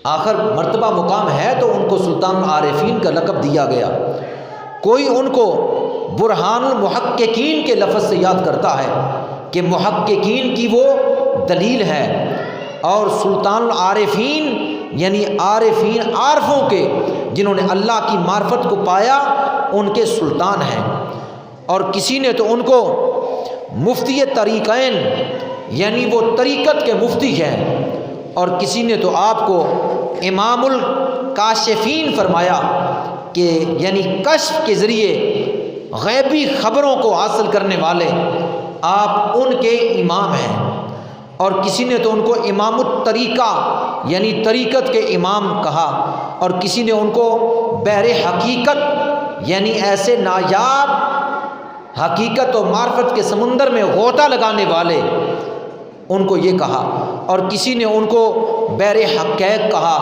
آخر مرتبہ مقام ہے تو ان کو سلطان العارفین کا لقب دیا گیا۔ کوئی ان کو برہان المحققین کے لفظ سے یاد کرتا ہے کہ محققین کی وہ دلیل ہے، اور سلطان العارفین یعنی عارفین، عارفوں کے جنہوں نے اللہ کی معرفت کو پایا، ان کے سلطان ہیں۔ اور کسی نے تو ان کو مفتی طریقین یعنی وہ طریقت کے مفتی ہیں، اور کسی نے تو آپ کو امام الکاشفین فرمایا کہ یعنی کشف کے ذریعے غیبی خبروں کو حاصل کرنے والے آپ ان کے امام ہیں۔ اور کسی نے تو ان کو امام الطریقہ یعنی طریقت کے امام کہا، اور کسی نے ان کو بحر حقیقت یعنی ایسے نایاب حقیقت و معرفت کے سمندر میں غوطہ لگانے والے ان کو یہ کہا، اور کسی نے ان کو بحر حقیق کہا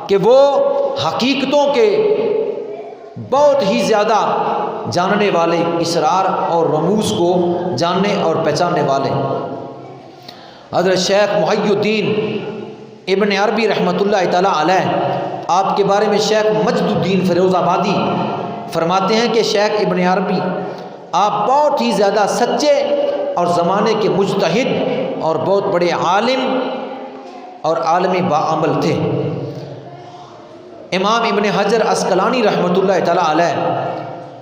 کہ وہ حقیقتوں کے بہت ہی زیادہ جاننے والے، اسرار اور رموز کو جاننے اور پہچاننے والے۔ حضرت شیخ محی الدین ابن عربی رحمۃ اللہ تعالیٰ علیہ آپ کے بارے میں شیخ مجد الدین فیروز آبادی فرماتے ہیں کہ شیخ ابن عربی آپ بہت ہی زیادہ سچے اور زمانے کے مجتہد اور بہت بڑے عالم اور عالمی باعمل تھے۔ امام ابن حجر عسقلانی رحمۃ اللہ تعالیٰ علیہ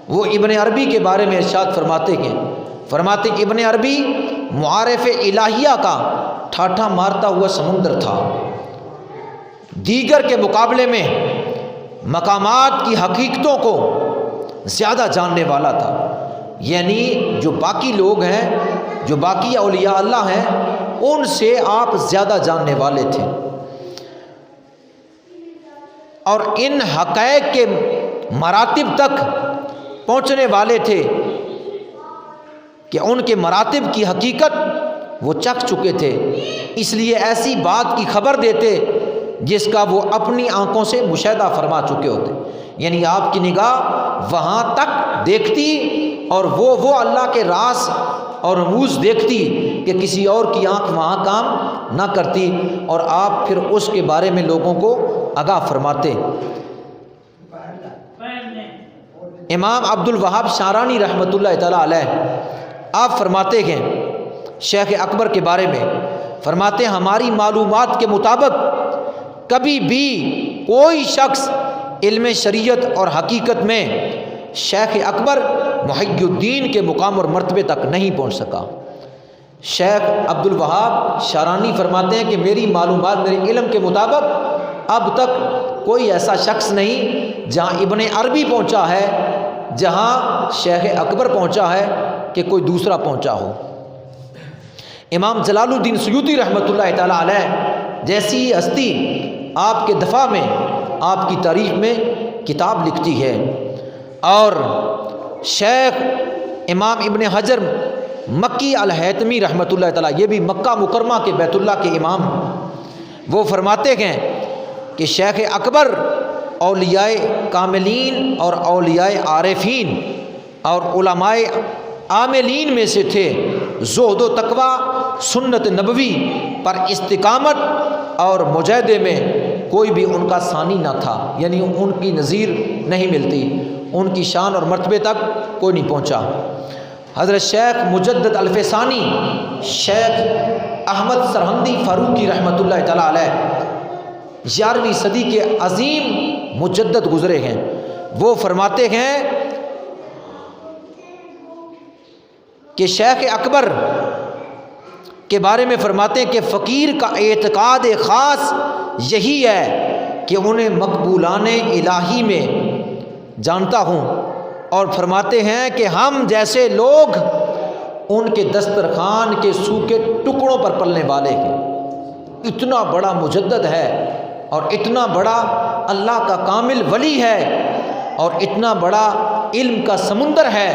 وہ ابن عربی کے بارے میں ارشاد فرماتے کہ ابن عربی معارف الہیہ کا ٹھاٹھا مارتا ہوا سمندر تھا، دیگر کے مقابلے میں مقامات کی حقیقتوں کو زیادہ جاننے والا تھا، یعنی جو باقی لوگ ہیں، جو باقی اولیاء اللہ ہیں، ان سے آپ زیادہ جاننے والے تھے، اور ان حقائق کے مراتب تک پہنچنے والے تھے کہ ان کے مراتب کی حقیقت وہ چکھ چکے تھے، اس لیے ایسی بات کی خبر دیتے جس کا وہ اپنی آنکھوں سے مشاہدہ فرما چکے ہوتے، یعنی آپ کی نگاہ وہاں تک دیکھتی اور وہ اللہ کے راز اور رموز دیکھتی کہ کسی اور کی آنکھ وہاں کام نہ کرتی، اور آپ پھر اس کے بارے میں لوگوں کو آگاہ فرماتے۔ امام عبد الوہاب شارانی رحمۃ اللہ تعالیٰ علیہ آپ فرماتے ہیں شیخ اکبر کے بارے میں، فرماتے ہیں ہماری معلومات کے مطابق کبھی بھی کوئی شخص علم شریعت اور حقیقت میں شیخ اکبر محی الدین کے مقام اور مرتبے تک نہیں پہنچ سکا۔ شیخ عبد الوہاب شارانی فرماتے ہیں کہ میری معلومات، میرے علم کے مطابق اب تک کوئی ایسا شخص نہیں جہاں ابن عربی پہنچا ہے، جہاں شیخ اکبر پہنچا ہے، کہ کوئی دوسرا پہنچا ہو۔ امام جلال الدین سیوطی رحمۃ اللہ تعالیٰ علیہ جیسی ہستی آپ کے دفاع میں، آپ کی تاریخ میں کتاب لکھتی ہے، اور شیخ امام ابن حجر مکی الہیتمی رحمۃ اللہ تعالیٰ، یہ بھی مکہ مکرمہ کے بیت اللہ کے امام، وہ فرماتے ہیں کہ شیخ اکبر اولیاء کاملین اور اولیاء عارفین اور علماء عاملین میں سے تھے، زہد و تقوی، سنت نبوی پر استقامت اور مجاہدے میں کوئی بھی ان کا ثانی نہ تھا، یعنی ان کی نظیر نہیں ملتی، ان کی شان اور مرتبے تک کوئی نہیں پہنچا۔ حضرت شیخ مجدد الفسانی، شیخ احمد سرہندی فاروقی رحمۃ اللہ تعالیٰ علیہ 11ویں صدی کے عظیم مجدد گزرے ہیں، وہ فرماتے ہیں کہ شیخ اکبر کے بارے میں فرماتے ہیں کہ فقیر کا اعتقاد خاص یہی ہے کہ انہیں مقبولان الہی میں جانتا ہوں، اور فرماتے ہیں کہ ہم جیسے لوگ ان کے دسترخوان کے سوکھے ٹکڑوں پر پلنے والے ہیں۔ اتنا بڑا مجدد ہے اور اتنا بڑا اللہ کا کامل ولی ہے اور اتنا بڑا علم کا سمندر ہے،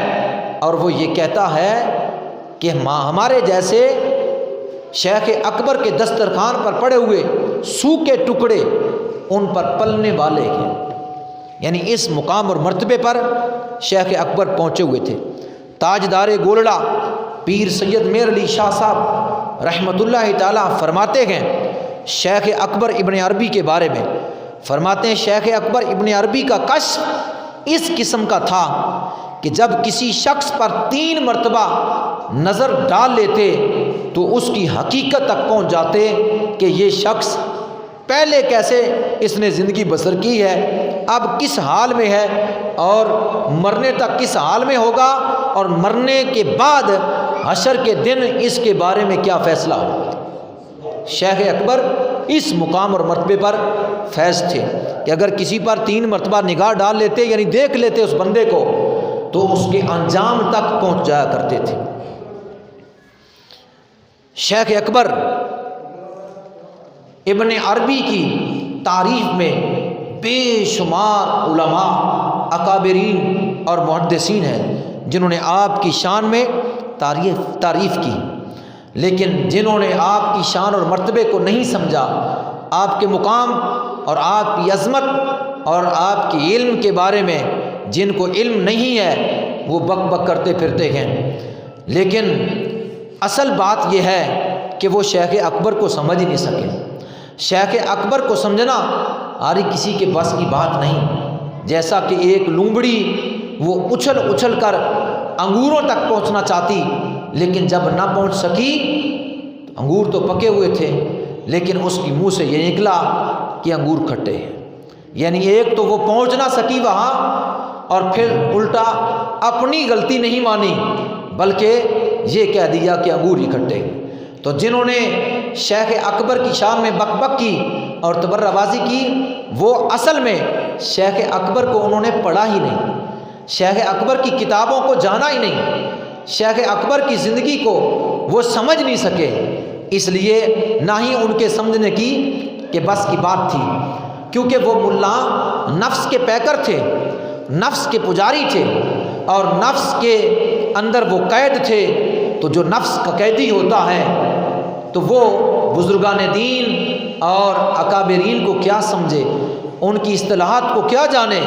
اور وہ یہ کہتا ہے کہ ہمارے جیسے شیخ اکبر کے دسترخوان پر پڑے ہوئے سوکھے ٹکڑے ان پر پلنے والے ہیں، یعنی اس مقام اور مرتبے پر شیخ اکبر پہنچے ہوئے تھے۔ تاجدار گولڑا پیر سید میر علی شاہ صاحب رحمۃ اللہ تعالیٰ فرماتے ہیں شیخ اکبر ابن عربی کے بارے میں، فرماتے ہیں شیخ اکبر ابن عربی کا کشف اس قسم کا تھا کہ جب کسی شخص پر 3 مرتبہ نظر ڈال لیتے تو اس کی حقیقت تک پہنچ جاتے کہ یہ شخص پہلے کیسے اس نے زندگی بسر کی ہے، اب کس حال میں ہے، اور مرنے تک کس حال میں ہوگا، اور مرنے کے بعد حشر کے دن اس کے بارے میں کیا فیصلہ ہوگا۔ شیخ اکبر اس مقام اور مرتبے پر فیض تھے کہ اگر کسی پر 3 مرتبہ نگاہ ڈال لیتے، یعنی دیکھ لیتے اس بندے کو، تو اس کے انجام تک پہنچ جایا کرتے تھے۔ شیخ اکبر ابن عربی کی تعریف میں بے شمار علماء، اکابرین اور محدثین ہیں جنہوں نے آپ کی شان میں تعریف کی، لیکن جنہوں نے آپ کی شان اور مرتبے کو نہیں سمجھا، آپ کے مقام اور آپ کی عظمت اور آپ کی علم کے بارے میں جن کو علم نہیں ہے وہ بک بک کرتے پھرتے ہیں، لیکن اصل بات یہ ہے کہ وہ شیخ اکبر کو سمجھ ہی نہیں سکے۔ شیخ اکبر کو سمجھنا ہر کسی کے بس کی بات نہیں، جیسا کہ ایک لومڑی وہ اچھل اچھل کر انگوروں تک پہنچنا چاہتی، لیکن جب نہ پہنچ سکی، انگور تو پکے ہوئے تھے لیکن اس کی منہ سے یہ نکلا کہ انگور کھٹے ہیں، یعنی ایک تو وہ پہنچ نہ سکی وہاں، اور پھر الٹا اپنی غلطی نہیں مانی بلکہ یہ کہہ دیا کہ انگور ہی کھٹے۔ تو جنہوں نے شیخ اکبر کی شان میں بک بک کی اور تبرہ بازی کی، وہ اصل میں شیخ اکبر کو انہوں نے پڑھا ہی نہیں، شیخ اکبر کی کتابوں کو جانا ہی نہیں، شیخ اکبر کی زندگی کو وہ سمجھ نہیں سکے، اس لیے نہ ہی ان کے سمجھنے کی کہ بس کی بات تھی، کیونکہ وہ ملا نفس کے پیکر تھے، نفس کے پجاری تھے، اور نفس کے اندر وہ قید تھے۔ تو جو نفس کا قیدی ہوتا ہے تو وہ بزرگان دین اور اکابرین کو کیا سمجھے، ان کی اصطلاحات کو کیا جانے،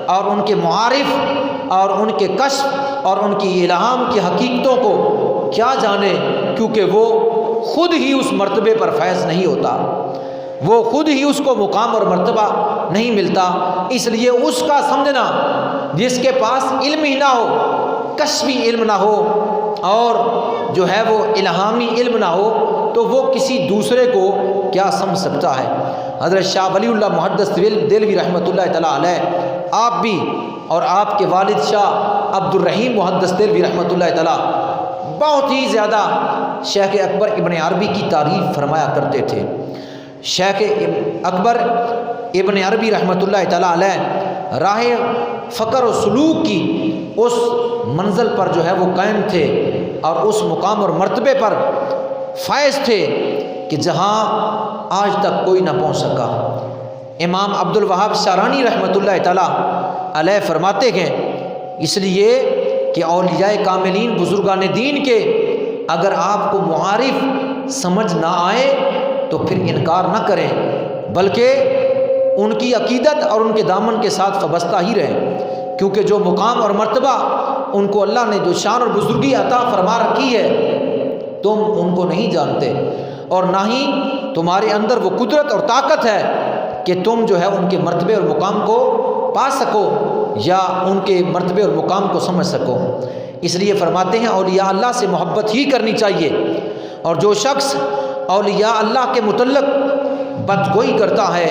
اور ان کے معارف اور ان کے کشف اور ان کی الہام کی حقیقتوں کو کیا جانے، کیونکہ وہ خود ہی اس مرتبے پر فیض نہیں ہوتا، وہ خود ہی اس کو مقام اور مرتبہ نہیں ملتا۔ اس لیے اس کا سمجھنا، جس کے پاس علم ہی نہ ہو، کشفی علم نہ ہو اور جو ہے وہ الہامی علم نہ ہو، تو وہ کسی دوسرے کو کیا سمجھ سکتا ہے۔ حضرت شاہ ولی اللہ محدث دہلوی رحمۃ اللہ تعالیٰ علیہ، آپ بھی اور آپ کے والد شاہ عبد الرحیم محدث دہلوی رحمۃ اللہ تعالیٰ بہت ہی زیادہ شیخ اکبر ابن عربی کی تعریف فرمایا کرتے تھے۔ شیخ اکبر ابن عربی رحمۃ اللہ تعالیٰ علیہ راہ فقر و سلوک کی اس منزل پر جو ہے وہ قائم تھے، اور اس مقام اور مرتبے پر فائز تھے کہ جہاں آج تک کوئی نہ پہنچ سکا۔ امام عبد الوہاب شارانی رحمۃ اللہ تعالیٰ علیہ فرماتے ہیں، اس لیے کہ اولیاء کاملین بزرگان دین کے اگر آپ کو معارف سمجھ نہ آئے تو پھر انکار نہ کریں، بلکہ ان کی عقیدت اور ان کے دامن کے ساتھ وابستہ ہی رہیں، کیونکہ جو مقام اور مرتبہ ان کو اللہ نے جو شان اور بزرگی عطا فرما رکھی ہے، تم ان کو نہیں جانتے، اور نہ ہی تمہارے اندر وہ قدرت اور طاقت ہے کہ تم جو ہے ان کے مرتبے اور مقام کو پا سکو یا ان کے مرتبے اور مقام کو سمجھ سکو۔ اس لیے فرماتے ہیں اولیاء اللہ سے محبت ہی کرنی چاہیے، اور جو شخص اولیاء اللہ کے متعلق بدگوئی کرتا ہے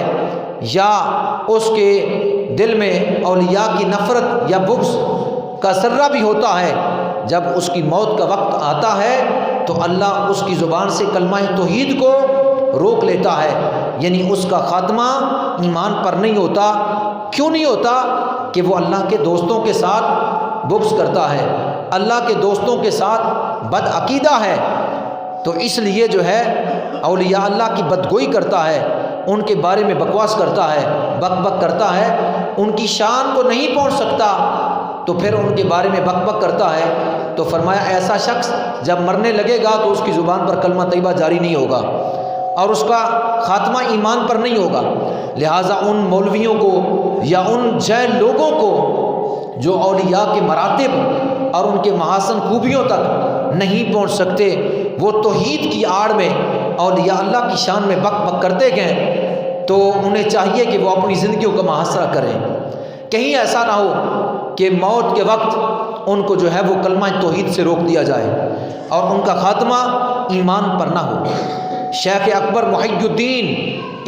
یا اس کے دل میں اولیاء کی نفرت یا بغض کا ذرہ بھی ہوتا ہے، جب اس کی موت کا وقت آتا ہے تو اللہ اس کی زبان سے کلمہ توحید کو روک لیتا ہے، یعنی اس کا خاتمہ ایمان پر نہیں ہوتا۔ کیوں نہیں ہوتا؟ کہ وہ اللہ کے دوستوں کے ساتھ بغض کرتا ہے، اللہ کے دوستوں کے ساتھ بد عقیدہ ہے، تو اس لیے جو ہے اولیاء اللہ کی بدگوئی کرتا ہے، ان کے بارے میں بکواس کرتا ہے، بک بک کرتا ہے، ان کی شان کو نہیں پہنچ سکتا تو پھر ان کے بارے میں بک بک کرتا ہے۔ تو فرمایا ایسا شخص جب مرنے لگے گا تو اس کی زبان پر کلمہ طیبہ جاری نہیں ہوگا اور اس کا خاتمہ ایمان پر نہیں ہوگا۔ لہٰذا ان مولویوں کو یا ان جاہل لوگوں کو جو اولیاء کے مراتب اور ان کے محاسن خوبیوں تک نہیں پہنچ سکتے، وہ توحید کی آڑ میں اولیاء اللہ کی شان میں بک بک کرتے گئے، تو انہیں چاہیے کہ وہ اپنی زندگیوں کا محاصرہ کریں، کہیں ایسا نہ ہو کہ موت کے وقت ان کو جو ہے وہ کلمہ توحید سے روک دیا جائے اور ان کا خاتمہ ایمان پر نہ ہو۔ شیخ اکبر محی الدین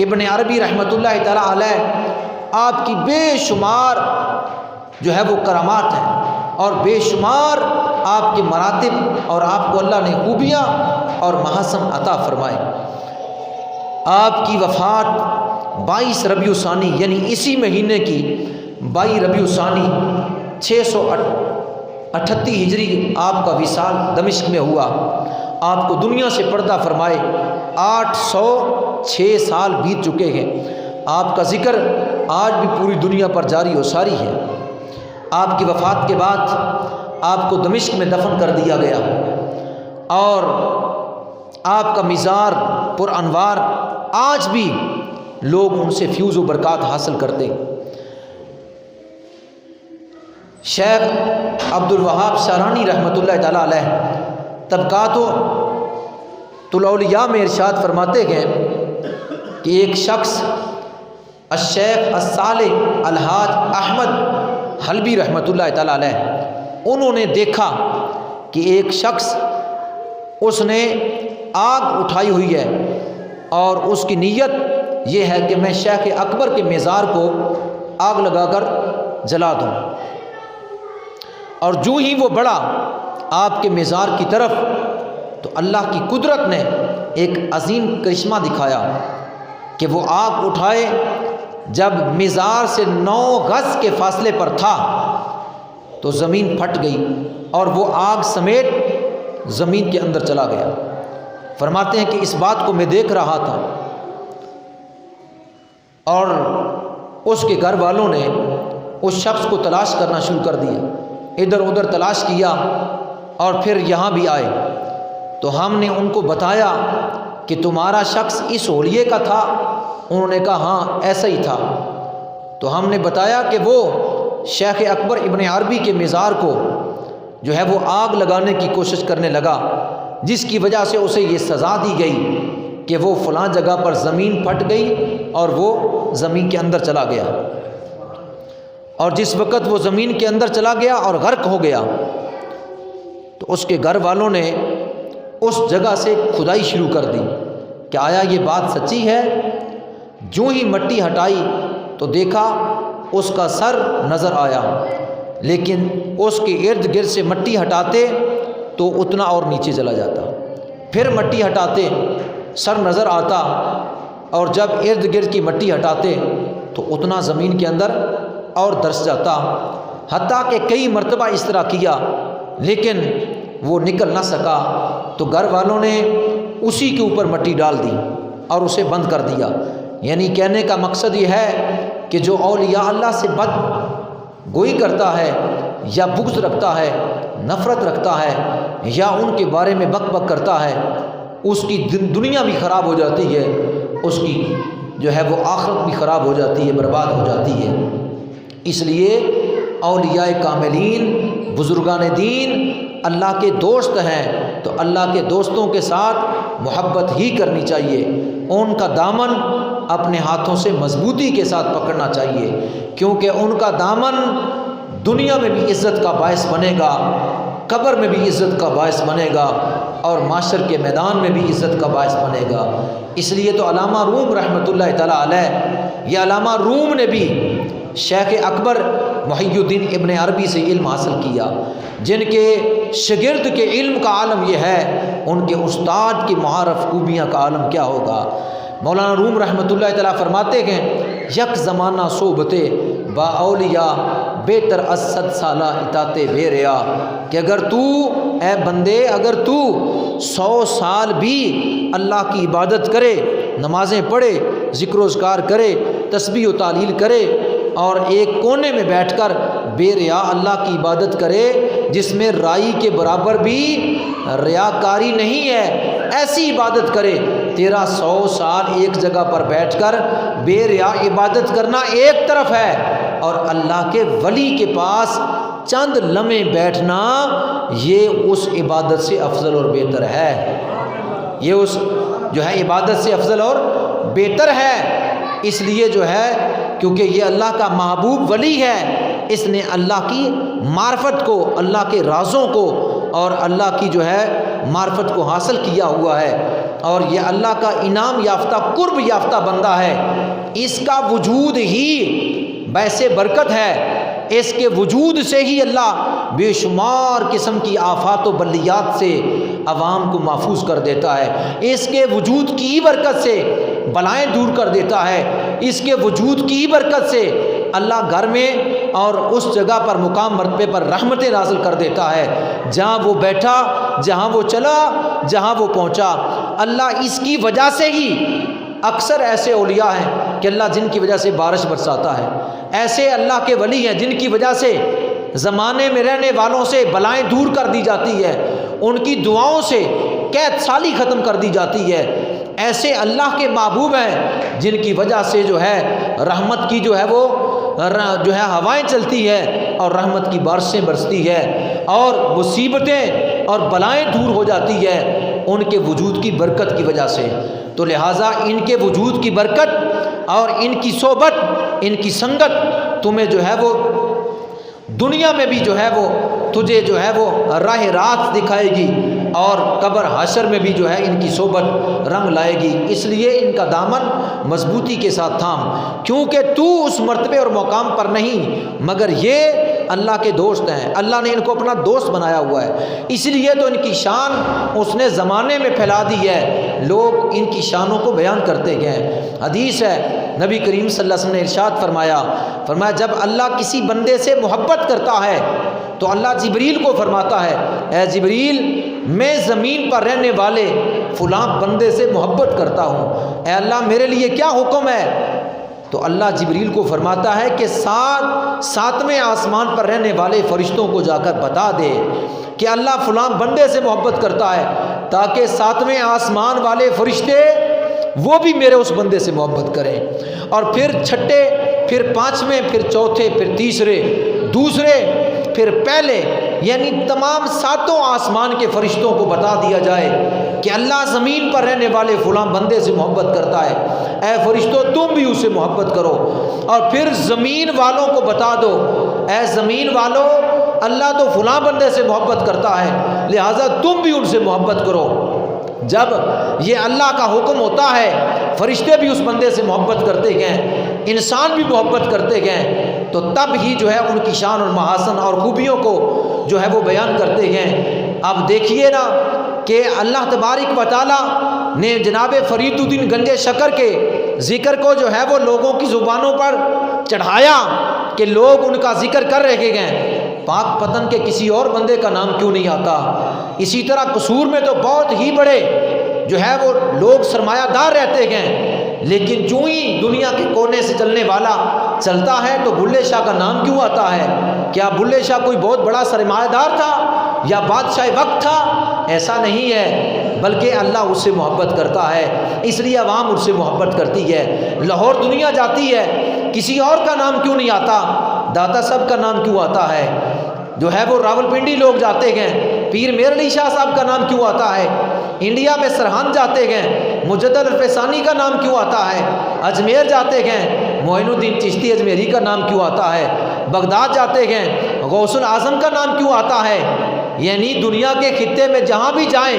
ابن عربی رحمۃ اللہ تعالیٰ علیہ، آپ کی بے شمار جو ہے وہ کرامات ہیں اور بے شمار آپ کے مراتب، اور آپ کو اللہ نے خوبیاں اور محاسن عطا فرمائے۔ آپ کی وفات 22 ربیع الثانی یعنی اسی مہینے کی 22 ربیع الثانی 638 ہجری آپ کا وصال دمشق میں ہوا۔ آپ کو دنیا سے پردہ فرمائے 806 سال بیت چکے ہیں۔ آپ کا ذکر آج بھی پوری دنیا پر جاری و ساری ہے۔ آپ کی وفات کے بعد آپ کو دمشق میں دفن کر دیا گیا، اور آپ کا مزار پر انوار آج بھی لوگ ان سے فیوز و برکات حاصل کرتے۔ شیخ عبد الوہاب شارانی رحمۃ اللہ تعالیٰ علیہ طبقات الاولیاء میں ارشاد فرماتے ہیں کہ ایک شخص الشیخ الصالح الحاج احمد حلبی رحمۃ اللہ تعالیٰ علیہ، انہوں نے دیکھا کہ ایک شخص اس نے آگ اٹھائی ہوئی ہے اور اس کی نیت یہ ہے کہ میں شیخ اکبر کے مزار کو آگ لگا کر جلا دوں۔ اور جو ہی وہ بڑھا آپ کے مزار کی طرف تو اللہ کی قدرت نے ایک عظیم کرشمہ دکھایا کہ وہ آگ اٹھائے، جب مزار سے 9 گز کے فاصلے پر تھا تو زمین پھٹ گئی اور وہ آگ سمیت زمین کے اندر چلا گیا۔ فرماتے ہیں کہ اس بات کو میں دیکھ رہا تھا اور اس کے گھر والوں نے اس شخص کو تلاش کرنا شروع کر دیا، ادھر ادھر تلاش کیا اور پھر یہاں بھی آئے تو ہم نے ان کو بتایا کہ تمہارا شخص اس ہولیے کا تھا؟ انہوں نے کہا ہاں ایسا ہی تھا۔ تو ہم نے بتایا کہ وہ شیخ اکبر ابن عربی کے مزار کو جو ہے وہ آگ لگانے کی کوشش کرنے لگا، جس کی وجہ سے اسے یہ سزا دی گئی کہ وہ فلاں جگہ پر زمین پھٹ گئی اور وہ زمین کے اندر چلا گیا، اور جس وقت وہ زمین کے اندر چلا گیا اور غرق ہو گیا تو اس کے گھر والوں نے اس جگہ سے کھدائی شروع کر دی کہ آیا یہ بات سچی ہے؟ جو ہی مٹی ہٹائی تو دیکھا اس کا سر نظر آیا، لیکن اس کے ارد گرد سے مٹی ہٹاتے تو اتنا اور نیچے چلا جاتا، پھر مٹی ہٹاتے سر نظر آتا، اور جب ارد گرد کی مٹی ہٹاتے تو اتنا زمین کے اندر اور درس جاتا، حتیٰ کہ کئی مرتبہ اس طرح کیا لیکن وہ نکل نہ سکا تو گھر والوں نے اسی کے اوپر مٹی ڈال دی اور اسے بند کر دیا۔ یعنی کہنے کا مقصد یہ ہے کہ جو اولیاء اللہ سے بد گوئی کرتا ہے یا بغض رکھتا ہے، نفرت رکھتا ہے یا ان کے بارے میں بک بک کرتا ہے، اس کی دنیا بھی خراب ہو جاتی ہے، اس کی جو ہے وہ آخرت بھی خراب ہو جاتی ہے، برباد ہو جاتی ہے۔ اس لیے اولیاء کاملین، بزرگان دین اللہ کے دوست ہیں تو اللہ کے دوستوں کے ساتھ محبت ہی کرنی چاہیے، ان کا دامن اپنے ہاتھوں سے مضبوطی کے ساتھ پکڑنا چاہیے، کیونکہ ان کا دامن دنیا میں بھی عزت کا باعث بنے گا، قبر میں بھی عزت کا باعث بنے گا اور معاشر کے میدان میں بھی عزت کا باعث بنے گا۔ اس لیے تو علامہ روم رحمۃ اللہ تعالیٰ علیہ، یہ علامہ روم نے بھی شیخ اکبر محی الدین ابن عربی سے علم حاصل کیا، جن کے شاگرد کے علم کا عالم یہ ہے، ان کے استاد کی معارف خوبیاں کا عالم کیا ہوگا۔ مولانا روم رحمۃ اللہ تعالیٰ فرماتے ہیں یک زمانہ صحبتے با اولیاء بہتر از 100 سالہ اطاعت بے ریا، کہ اگر تو اے بندے، اگر تو 100 سال بھی اللہ کی عبادت کرے، نمازیں پڑھے، ذکر و اذکار کرے، تسبیح و تعلیل کرے اور ایک کونے میں بیٹھ کر بے ریا اللہ کی عبادت کرے جس میں رائی کے برابر بھی ریاکاری نہیں ہے، ایسی عبادت کرے، تیرا 100 سال ایک جگہ پر بیٹھ کر بے ریا عبادت کرنا ایک طرف ہے، اور اللہ کے ولی کے پاس چند لمحے بیٹھنا یہ اس عبادت سے افضل اور بہتر ہے، یہ اس جو ہے عبادت سے افضل اور بہتر ہے۔ اس لیے جو ہے کیونکہ یہ اللہ کا محبوب ولی ہے، اس نے اللہ کی معرفت کو، اللہ کے رازوں کو اور اللہ کی جو ہے معرفت کو حاصل کیا ہوا ہے، اور یہ اللہ کا انعام یافتہ، قرب یافتہ بندہ ہے، اس کا وجود ہی باعث برکت ہے، اس کے وجود سے ہی اللہ بے شمار قسم کی آفات و بلیات سے عوام کو محفوظ کر دیتا ہے، اس کے وجود کی برکت سے بلائیں دور کر دیتا ہے، اس کے وجود کی برکت سے اللہ گھر میں اور اس جگہ پر مقام مرتبے پر رحمتیں نازل کر دیتا ہے، جہاں وہ بیٹھا، جہاں وہ چلا، جہاں وہ پہنچا، اللہ اس کی وجہ سے ہی اکثر ایسے اولیاء ہیں کہ اللہ جن کی وجہ سے بارش برساتا ہے، ایسے اللہ کے ولی ہیں جن کی وجہ سے زمانے میں رہنے والوں سے بلائیں دور کر دی جاتی ہے، ان کی دعاؤں سے قید سالی ختم کر دی جاتی ہے، ایسے اللہ کے محبوب ہیں جن کی وجہ سے جو ہے رحمت کی جو ہے وہ جو ہے ہوائیں چلتی ہے اور رحمت کی بارشیں برستی ہے اور مصیبتیں اور بلائیں دور ہو جاتی ہے ان کے وجود کی برکت کی وجہ سے۔ تو لہٰذا ان کے وجود کی برکت اور ان کی صحبت، ان کی سنگت تمہیں جو ہے وہ دنیا میں بھی جو ہے وہ تجھے جو ہے وہ راہ راست دکھائے گی اور قبر حشر میں بھی جو ہے ان کی صحبت رنگ لائے گی، اس لیے ان کا دامن مضبوطی کے ساتھ تھام، کیونکہ تو اس مرتبے اور مقام پر نہیں مگر یہ اللہ کے دوست ہیں، اللہ نے ان کو اپنا دوست بنایا ہوا ہے، اس لیے تو ان کی شان اس نے زمانے میں پھیلا دی ہے، لوگ ان کی شانوں کو بیان کرتے گئے۔ حدیث ہے نبی کریم صلی اللہ علیہ وسلم نے ارشاد فرمایا جب اللہ کسی بندے سے محبت کرتا ہے تو اللہ جبریل کو فرماتا ہے اے جبریل میں زمین پر رہنے والے فلاں بندے سے محبت کرتا ہوں، اے اللہ میرے لیے کیا حکم ہے؟ تو اللہ جبریل کو فرماتا ہے کہ ساتویں آسمان پر رہنے والے فرشتوں کو جا کر بتا دے کہ اللہ فلاں بندے سے محبت کرتا ہے، تاکہ ساتویں آسمان والے فرشتے وہ بھی میرے اس بندے سے محبت کریں، اور پھر چھٹے، پھر پانچویں، پھر چوتھے، پھر تیسرے، دوسرے، پھر پہلے، یعنی تمام ساتوں آسمان کے فرشتوں کو بتا دیا جائے کہ اللہ زمین پر رہنے والے فلاں بندے سے محبت کرتا ہے، اے فرشتوں تم بھی اسے محبت کرو، اور پھر زمین والوں کو بتا دو اے زمین والوں اللہ تو فلاں بندے سے محبت کرتا ہے لہٰذا تم بھی ان سے محبت کرو۔ جب یہ اللہ کا حکم ہوتا ہے فرشتے بھی اس بندے سے محبت کرتے گئے، انسان بھی محبت کرتے گئے، تو تب ہی جو ہے ان کی شان اور محاسن اور خوبیوں کو جو ہے وہ بیان کرتے گئے۔ اب دیکھیے نا کہ اللہ تبارک و تعالیٰ نے جناب فرید الدین گنج شکر کے ذکر کو جو ہے وہ لوگوں کی زبانوں پر چڑھایا کہ لوگ ان کا ذکر کر رہے گئے، پاک پتن کے کسی اور بندے کا نام کیوں نہیں آتا؟ اسی طرح قصور میں تو بہت ہی بڑے جو ہے وہ لوگ سرمایہ دار رہتے گئے، لیکن جو ہی دنیا کے کونے سے چلنے والا چلتا ہے تو بلے شاہ کا نام کیوں آتا ہے؟ کیا بلے شاہ کوئی بہت بڑا سرمایہ دار تھا یا بادشاہ وقت تھا؟ ایسا نہیں ہے، بلکہ اللہ اس سے محبت کرتا ہے، اس لیے عوام اس سے محبت کرتی ہے۔ لاہور دنیا جاتی ہے، کسی اور کا نام کیوں نہیں آتا؟ داتا صاحب کا نام کیوں آتا ہے؟ جو ہے وہ راول پنڈی لوگ جاتے گئے، پیر میر علی شاہ صاحب کا نام کیوں آتا ہے؟ انڈیا میں سرہند جاتے گئے، مجدد الفسانی کا نام کیوں آتا ہے؟ اجمیر جاتے گئے، معین الدین چشتی اجمیری کا نام کیوں آتا ہے؟ بغداد جاتے گئے، غوث الاعظم کا نام کیوں آتا ہے؟ یعنی دنیا کے خطے میں جہاں بھی جائیں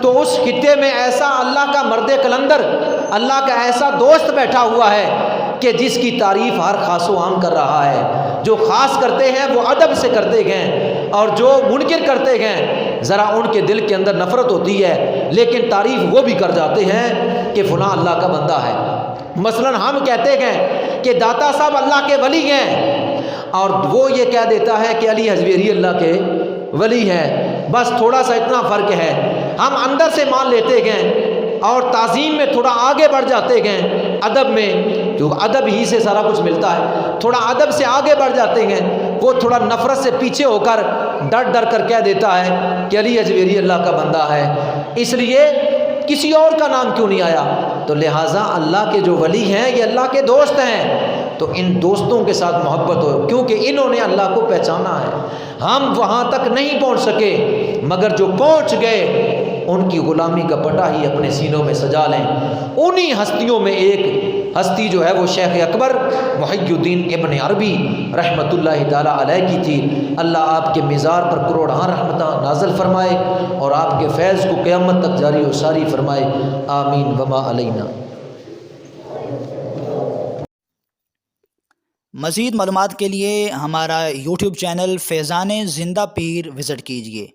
تو اس خطے میں ایسا اللہ کا مرد قلندر، اللہ کا ایسا دوست بیٹھا ہوا ہے کہ جس کی تعریف ہر خاص و عام کر رہا ہے۔ جو خاص کرتے ہیں وہ ادب سے کرتے گئے، اور جو منکر کرتے گئے ذرا ان کے دل کے اندر نفرت ہوتی ہے، لیکن تعریف وہ بھی کر جاتے ہیں کہ فلاں اللہ کا بندہ ہے۔ مثلا ہم کہتے گئے کہ داتا صاحب اللہ کے ولی ہیں، اور وہ یہ کہہ دیتا ہے کہ علی حجویری اللہ کے ولی ہے، بس تھوڑا سا اتنا فرق ہے۔ ہم اندر سے مان لیتے گئے اور تعظیم میں تھوڑا آگے بڑھ جاتے گئے، ادب میں، جو ادب ہی سے سارا کچھ ملتا ہے، تھوڑا ادب سے آگے بڑھ جاتے گئے، وہ تھوڑا نفرت سے پیچھے ہو کر ڈر ڈر کر کہہ دیتا ہے کہ علی حجویری اللہ کا بندہ ہے، اس لیے کسی اور کا نام کیوں نہیں آیا؟ تو لہٰذا اللہ کے جو ولی ہیں یہ اللہ کے دوست ہیں، تو ان دوستوں کے ساتھ محبت ہو، کیونکہ انہوں نے اللہ کو پہچانا ہے۔ ہم وہاں تک نہیں پہنچ سکے، مگر جو پہنچ گئے ان کی غلامی کا پٹا ہی اپنے سینوں میں سجا لیں۔ انہی ہستیوں میں ایک ہستی جو ہے وہ شیخ اکبر محی الدین ابن عربی رحمۃ اللہ تعالیٰ علیہ کی تھی۔ اللہ آپ کے مزار پر کروڑاں رحمتاں نازل فرمائے اور آپ کے فیض کو قیامت تک جاری و ساری فرمائے، آمین وما علینا۔ مزید معلومات کے لیے ہمارا یوٹیوب چینل فیضان زندہ پیر وزٹ کیجیے۔